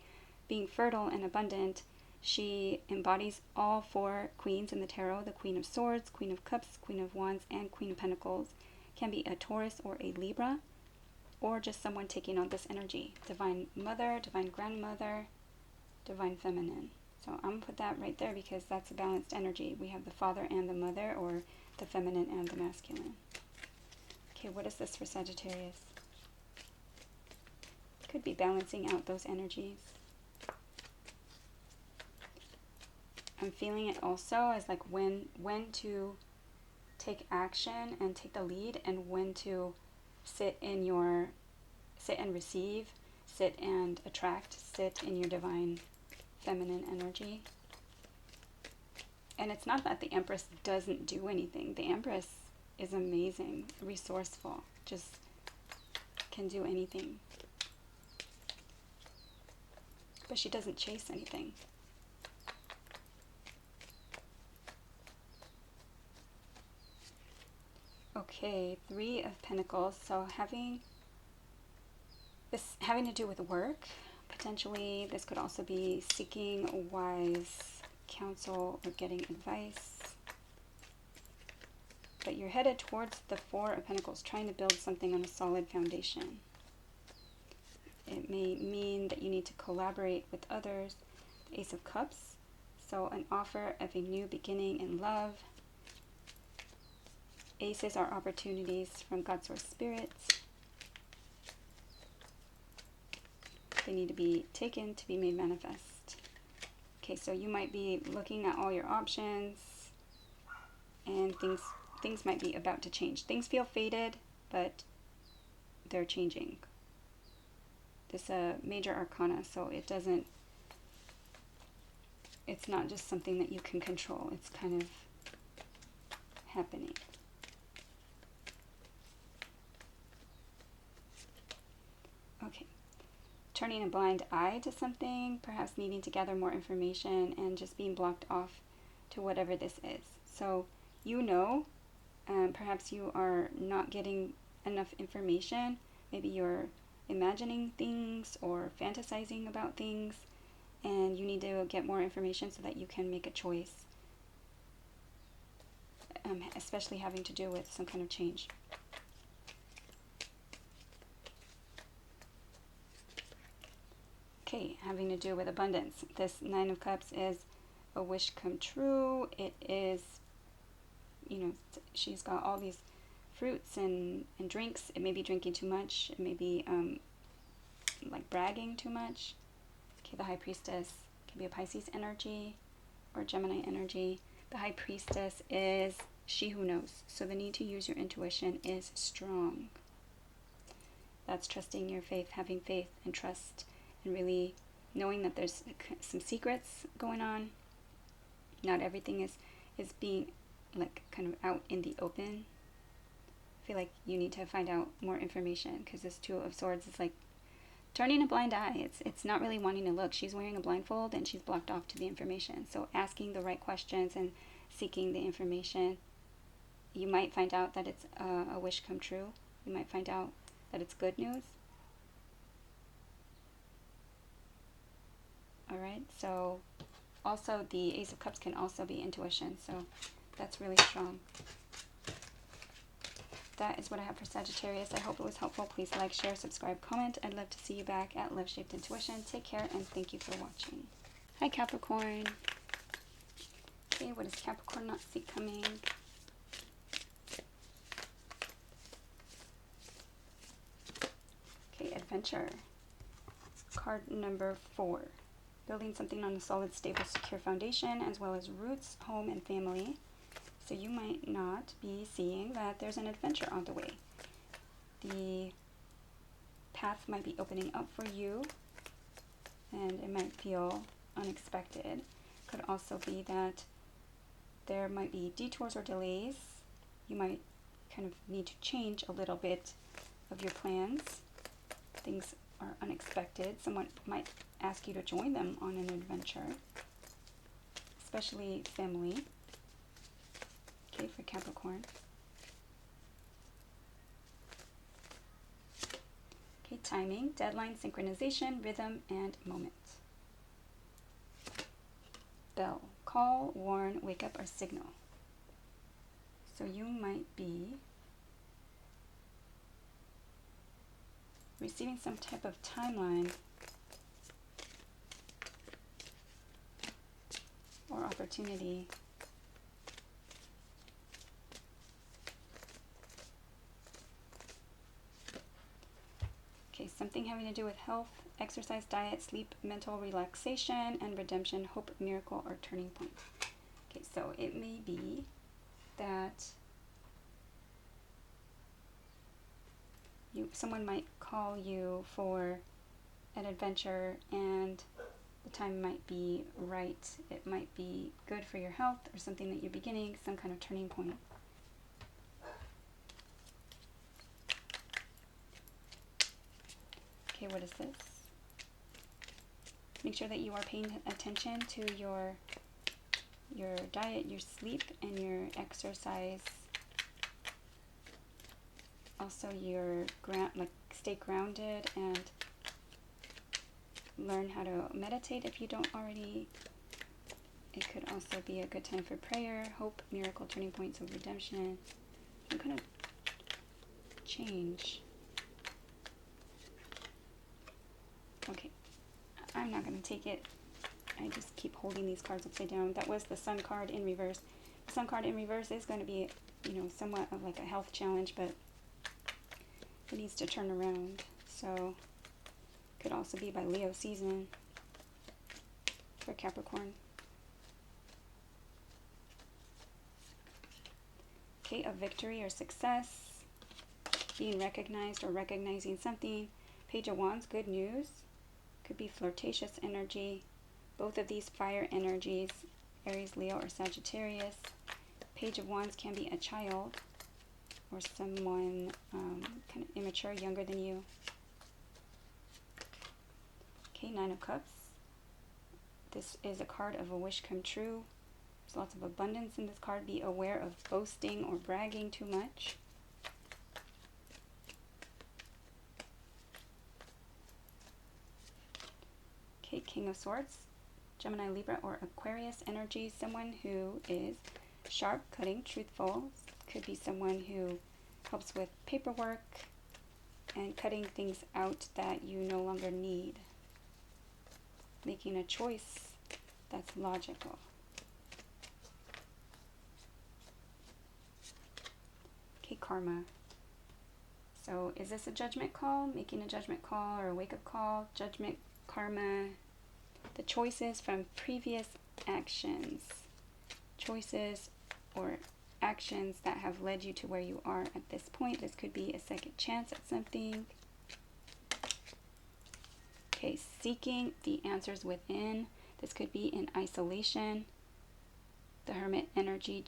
being fertile and abundant. She embodies all 4 queens in the tarot. The Queen of Swords, Queen of Cups, Queen of Wands, and Queen of Pentacles. Can be a Taurus or a Libra, or just someone taking on this energy. Divine Mother, Divine Grandmother, Divine Feminine. So I'm going to put that right there because that's a balanced energy. We have the Father and the Mother, or the Feminine and the Masculine. Okay, what is this for Sagittarius? Could be balancing out those energies. I'm feeling it also as like when to take action and take the lead, and when to sit and receive, sit and attract, sit in your divine feminine energy. And it's not that the Empress doesn't do anything. The Empress is amazing, resourceful, just can do anything. But she doesn't chase anything. Okay, Three of Pentacles. So having to do with work. Potentially, this could also be seeking wise counsel or getting advice. But you're headed towards the Four of Pentacles, trying to build something on a solid foundation. It may mean that you need to collaborate with others. The Ace of Cups. So an offer of a new beginning in love. Aces are opportunities from God's source spirits. They need to be taken to be made manifest. Okay, so you might be looking at all your options, and things might be about to change. Things feel faded, but they're changing. This is a major arcana, so it's not just something that you can control. It's kind of happening. Okay. Turning a blind eye to something, perhaps needing to gather more information and just being blocked off to whatever this is. So perhaps you are not getting enough information. Maybe you're imagining things or fantasizing about things, and you need to get more information so that you can make a choice, especially having to do with some kind of change. Okay, having to do with abundance. This Nine of Cups is a wish come true. It is, she's got all these fruits and drinks. It may be drinking too much. It may be like bragging too much. Okay, the High Priestess can be a Pisces energy or Gemini energy. The High Priestess is she who knows. So the need to use your intuition is strong. That's trusting your faith, having faith and trust, and really knowing that there's some secrets going on. Not everything is being like kind of out in the open. I feel like you need to find out more information, because this Two of Swords is like turning a blind eye. It's not really wanting to look. She's wearing a blindfold and she's blocked off to the information. So asking the right questions and seeking the information, you might find out that it's a wish come true. You might find out that it's good news. Alright, so also the Ace of Cups can also be intuition, so that's really strong. That is what I have for Sagittarius. I hope it was helpful. Please like, share, subscribe, comment. I'd love to see you back at Love Shaped Intuition. Take care, and thank you for watching. Hi, Capricorn. Okay, what does Capricorn not see coming? Okay, Adventure. Card number 4. Building something on a solid, stable, secure foundation, as well as roots, home, and family. So you might not be seeing that there's an adventure on the way. The path might be opening up for you, and it might feel unexpected. Could also be that there might be detours or delays. You might kind of need to change a little bit of your plans. Things are unexpected. Someone might ask you to join them on an adventure, especially family. Okay, for Capricorn. Okay, timing, deadline, synchronization, rhythm, and moment. Bell, call, warn, wake up, or signal. So you might be receiving some type of timeline or opportunity. Okay, something having to do with health, exercise, diet, sleep, mental relaxation, and redemption, hope, miracle, or turning point. Okay, so it may be that someone might call you for an adventure and the time might be right. It might be good for your health or something that you're beginning, some kind of turning point. Okay, what is this? Make sure that you are paying attention to your diet, your sleep, and your exercise. Also, your stay grounded and learn how to meditate if you don't already. It could also be a good time for prayer, hope, miracle, turning points of redemption, some kind of change. Okay, I'm not going to take it. I just keep holding these cards upside down. That was the Sun card in reverse. The Sun card in reverse is going to be, somewhat of like a health challenge, but it needs to turn around. So, could also be by Leo season for Capricorn. Okay, a victory or success, being recognized or recognizing something. Page of Wands, good news. Could be flirtatious energy. Both of these fire energies, Aries, Leo, or Sagittarius. Page of Wands can be a child or someone kind of immature, younger than you. Okay, Nine of Cups. This is a card of a wish come true. There's lots of abundance in this card. Be aware of boasting or bragging too much. Okay, King of Swords. Gemini, Libra, or Aquarius energy. Someone who is sharp, cutting, truthful. Could be someone who helps with paperwork and cutting things out that you no longer need. Making a choice that's logical. Okay, Karma. So is this a judgment call? Making a judgment call or a wake-up call? Judgment, karma. The choices from previous actions. Choices or actions that have led you to where you are at this point. This could be a second chance at something. Okay, seeking the answers within. This could be in isolation. The Hermit energy,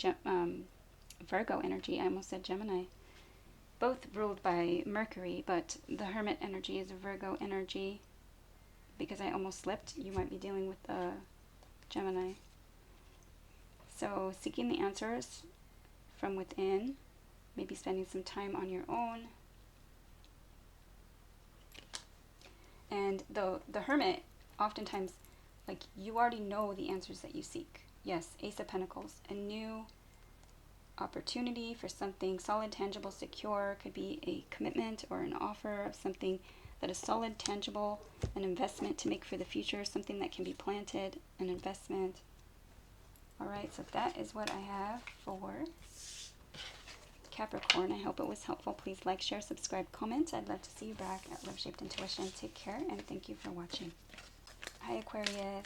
Virgo energy, I almost said Gemini. Both ruled by Mercury, but the Hermit energy is a Virgo energy. Because I almost slipped, you might be dealing with the Gemini. So seeking the answers from within, maybe spending some time on your own. And the Hermit, oftentimes, like, you already know the answers that you seek. Yes, Ace of Pentacles, a new opportunity for something solid, tangible, secure. Could be a commitment or an offer of something that is solid, tangible, an investment to make for the future, something that can be planted, an investment. All right, so that is what I have for Capricorn. I hope it was helpful. Please like, share, subscribe, comment. I'd love to see you back at Love Shaped Intuition. Take care, and thank you for watching. Hi, Aquarius.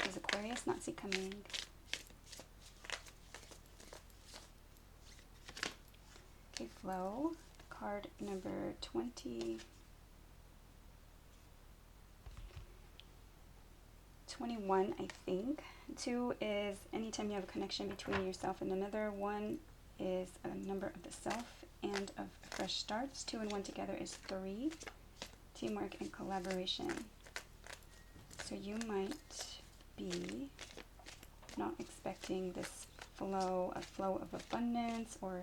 Does Aquarius not see coming? Okay, flow. Card number 20. 21, I think. 2 is anytime you have a connection between yourself and another. 1 is a number of the self and of fresh starts. 2 and 1 together is 3. Teamwork and collaboration. So you might be not expecting this flow, a flow of abundance, or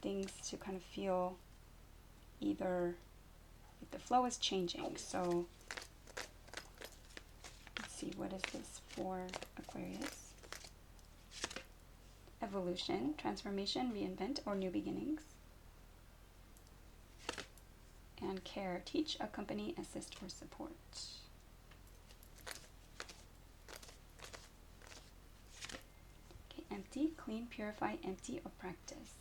things to kind of feel either, the flow is changing. So let's see, what is this for Aquarius? Evolution, transformation, reinvent, or new beginnings. and care. Teach, accompany, assist, or support. Okay, empty, clean, purify, empty, or practice.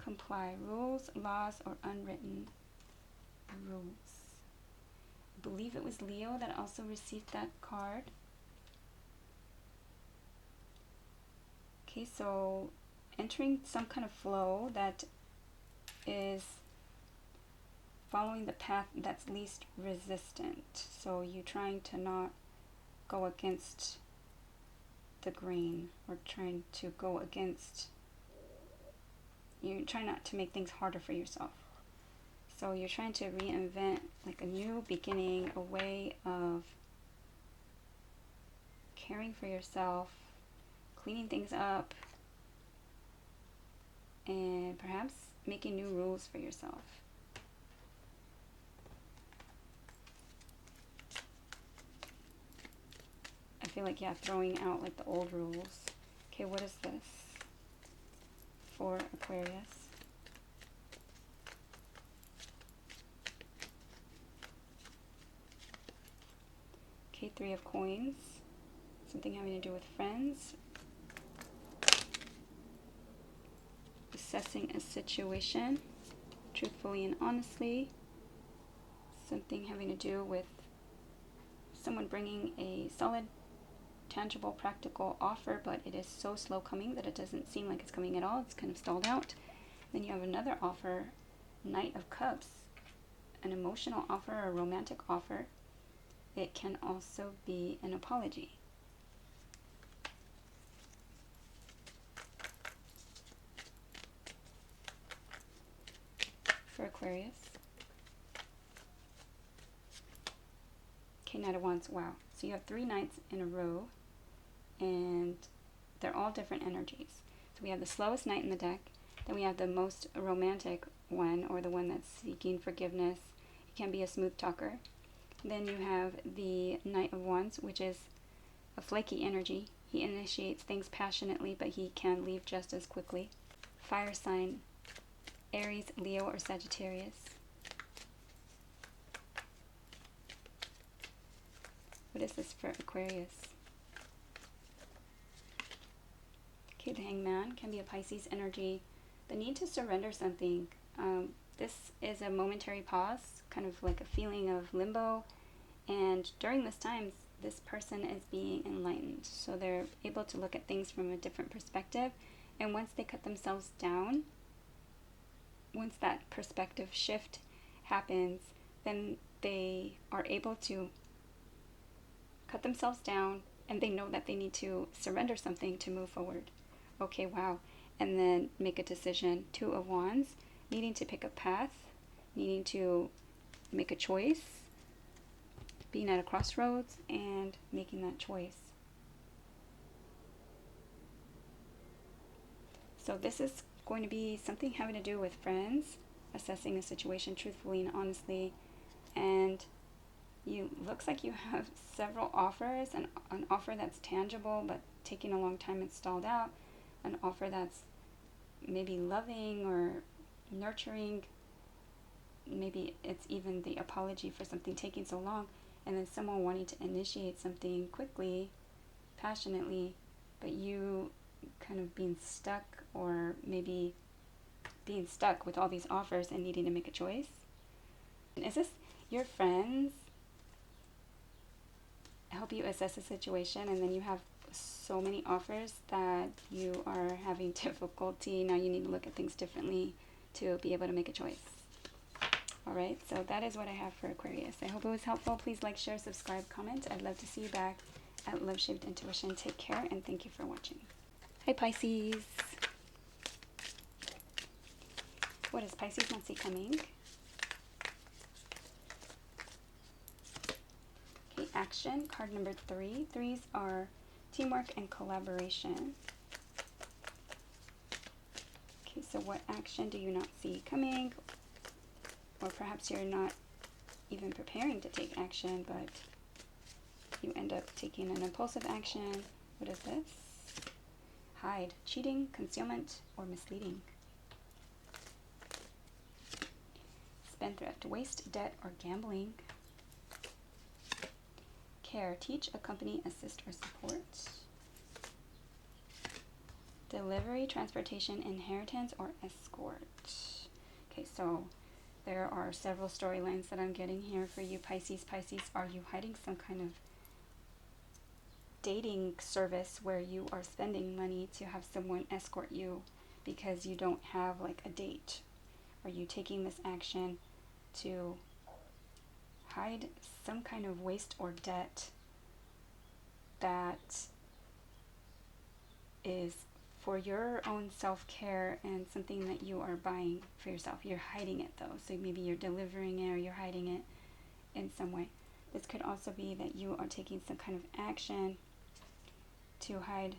Comply, rules, laws, or unwritten rules. I believe it was Leo that also received that card. Okay, so entering some kind of flow that is following the path that's least resistant. So you're trying to not go against the grain, or trying to go against, you try not to make things harder for yourself. So you're trying to reinvent like a new beginning, a way of caring for yourself, cleaning things up, and perhaps making new rules for yourself. I feel like, yeah, throwing out like the old rules. Okay, what is this for Aquarius? Okay, 3 of coins. Something having to do with friends. Assessing a situation truthfully and honestly. Something having to do with someone bringing a solid, tangible, practical offer, but it is so slow coming that it doesn't seem like it's coming at all. It's kind of stalled out. Then you have another offer, Knight of Cups, an emotional offer or a romantic offer. It can also be an apology. For Aquarius. Okay, Knight of Wands. Wow. So you have 3 Knights in a row, and they're all different energies. So we have the slowest Knight in the deck, then we have the most romantic one, or the one that's seeking forgiveness. He can be a smooth talker. Then you have the Knight of Wands, which is a flaky energy. He initiates things passionately, but he can leave just as quickly. Fire sign, Aries, Leo, or Sagittarius. What is this for Aquarius? Okay, the Hangman can be a Pisces energy. The need to surrender something. This is a momentary pause, kind of like a feeling of limbo. And during this time, this person is being enlightened. So they're able to look at things from a different perspective. And once they cut themselves down, once that perspective shift happens, then they are able to cut themselves down, and they know that they need to surrender something to move forward. Okay, wow. And then make a decision. 2 of Wands, needing to pick a path, needing to make a choice, being at a crossroads and making that choice. So this is going to be something having to do with friends, assessing a situation truthfully and honestly, and looks like you have several offers, an offer that's tangible but taking a long time and stalled out, an offer that's maybe loving or nurturing, maybe it's even the apology for something taking so long, and then someone wanting to initiate something quickly, passionately, but you kind of being stuck, or maybe being stuck with all these offers and needing to make a choice. Is this your friends help you assess a situation, and then you have so many offers that you are having difficulty? Now you need to look at things differently to be able to make a choice. Alright, so that is what I have for Aquarius. I hope it was helpful. Please like, share, subscribe, comment. I'd love to see you back at Love Shaped Intuition. Take care, and thank you for watching. Hi Pisces. What does Pisces not see coming? Okay, action, card number 3. 3s are teamwork and collaboration. Okay, so what action do you not see coming? Or perhaps you're not even preparing to take action, but you end up taking an impulsive action. What is this? Hide, cheating, concealment, or misleading. Spendthrift, waste, debt, or gambling. Care, teach, accompany, assist, or support. Delivery, transportation, inheritance, or escort. Okay, so there are several storylines that I'm getting here for you, Pisces. Pisces, are you hiding some kind of dating service where you are spending money to have someone escort you because you don't have like a date? Are you taking this action to hide some kind of waste or debt that is for your own self-care and something that you are buying for yourself? You're hiding it though, so maybe you're delivering it or you're hiding it in some way. This could also be that you are taking some kind of action to hide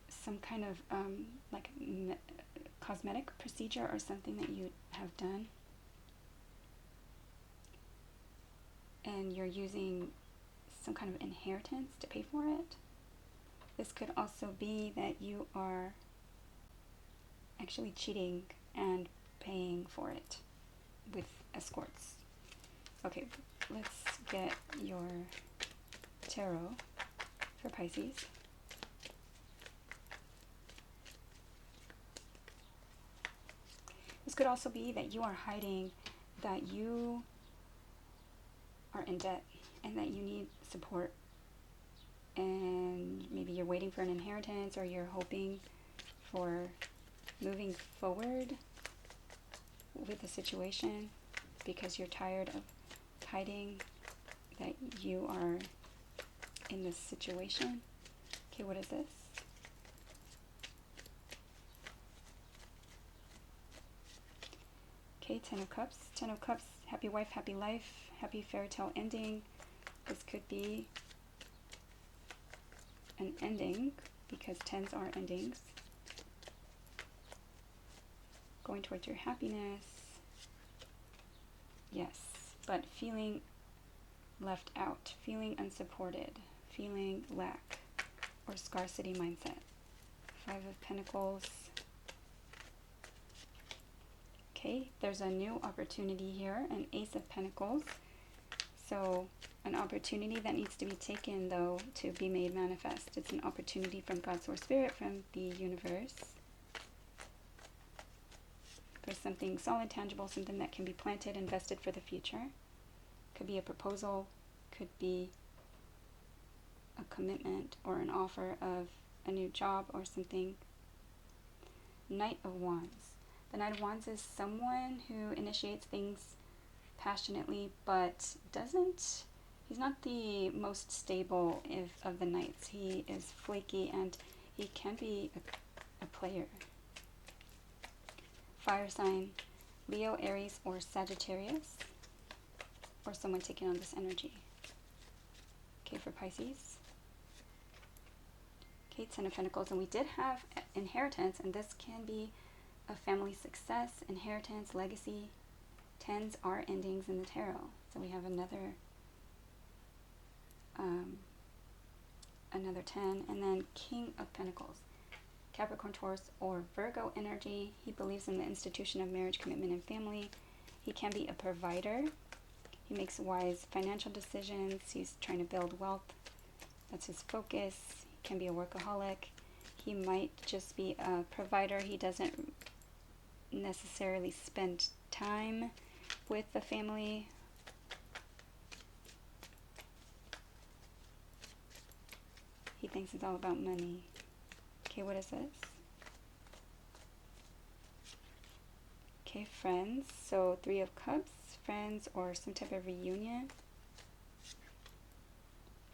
some kind of cosmetic procedure or something that you have done, and you're using some kind of inheritance to pay for it. This could also be that you are actually cheating and paying for it with escorts. Okay, let's get your tarot for Pisces. This could also be that you are hiding that you are in debt and that you need support, and maybe you're waiting for an inheritance or you're hoping for moving forward with the situation because you're tired of hiding that you are in this situation. Okay, what is this? Okay, Ten of Cups. Ten of Cups, happy wife, happy life, happy fairy tale ending. This could be an ending because tens are endings. Going towards your happiness. Yes, but feeling left out, feeling unsupported, feeling lack or scarcity mindset. Five of Pentacles. Okay, there's a new opportunity here, an Ace of Pentacles. So an opportunity that needs to be taken, though, to be made manifest. It's an opportunity from God's Source Spirit, from the universe. There's something solid, tangible, something that can be planted, invested for the future. Could be a proposal, could be a commitment or an offer of a new job or something. Knight of Wands. The Knight of Wands is someone who initiates things passionately, but he's not the most stable of the knights. He is flaky and he can be a player. Fire sign, Leo, Aries, or Sagittarius, or someone taking on this energy. Okay, for Pisces. Okay, Ten of Pentacles, and we did have inheritance, and this can be a family success, inheritance, legacy. Tens are endings in the tarot, so we have another 10, and then King of Pentacles, Capricorn, Taurus, or Virgo energy. He believes in the institution of marriage, commitment, and family. He can be a provider. He makes wise financial decisions. He's trying to build wealth. That's his focus. He can be a workaholic. He might just be a provider. He doesn't necessarily spend time with the family. He thinks it's all about money. Okay, what is this? Okay, friends. So Three of Cups, friends, or some type of reunion.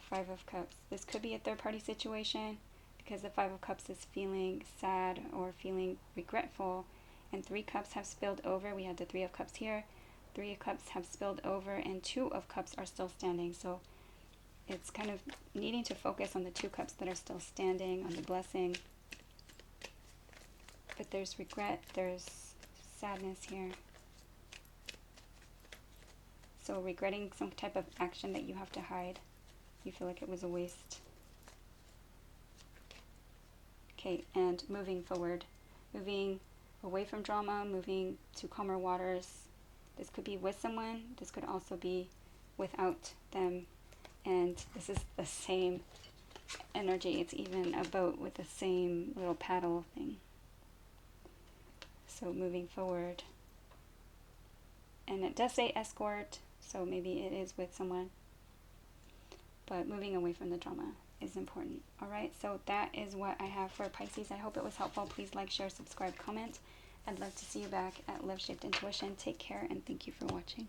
Five of Cups. This could be a third-party situation because the Five of Cups is feeling sad or feeling regretful, and Three Cups have spilled over. We had the Three of Cups here. Three of Cups have spilled over, and Two of Cups are still standing. So it's kind of needing to focus on the Two Cups that are still standing, on the blessing. But there's regret, there's sadness here. So regretting some type of action that you have to hide. You feel like it was a waste. Okay, and moving forward. Moving away from drama, moving to calmer waters. This could be with someone. This could also be without them. And this is the same energy. It's even a boat with the same little paddle thing. So moving forward. And it does say escort, so maybe it is with someone. But moving away from the drama is important. Alright, so that is what I have for Pisces. I hope it was helpful. Please like, share, subscribe, comment. I'd love to see you back at Love Shaped Intuition. Take care, and thank you for watching.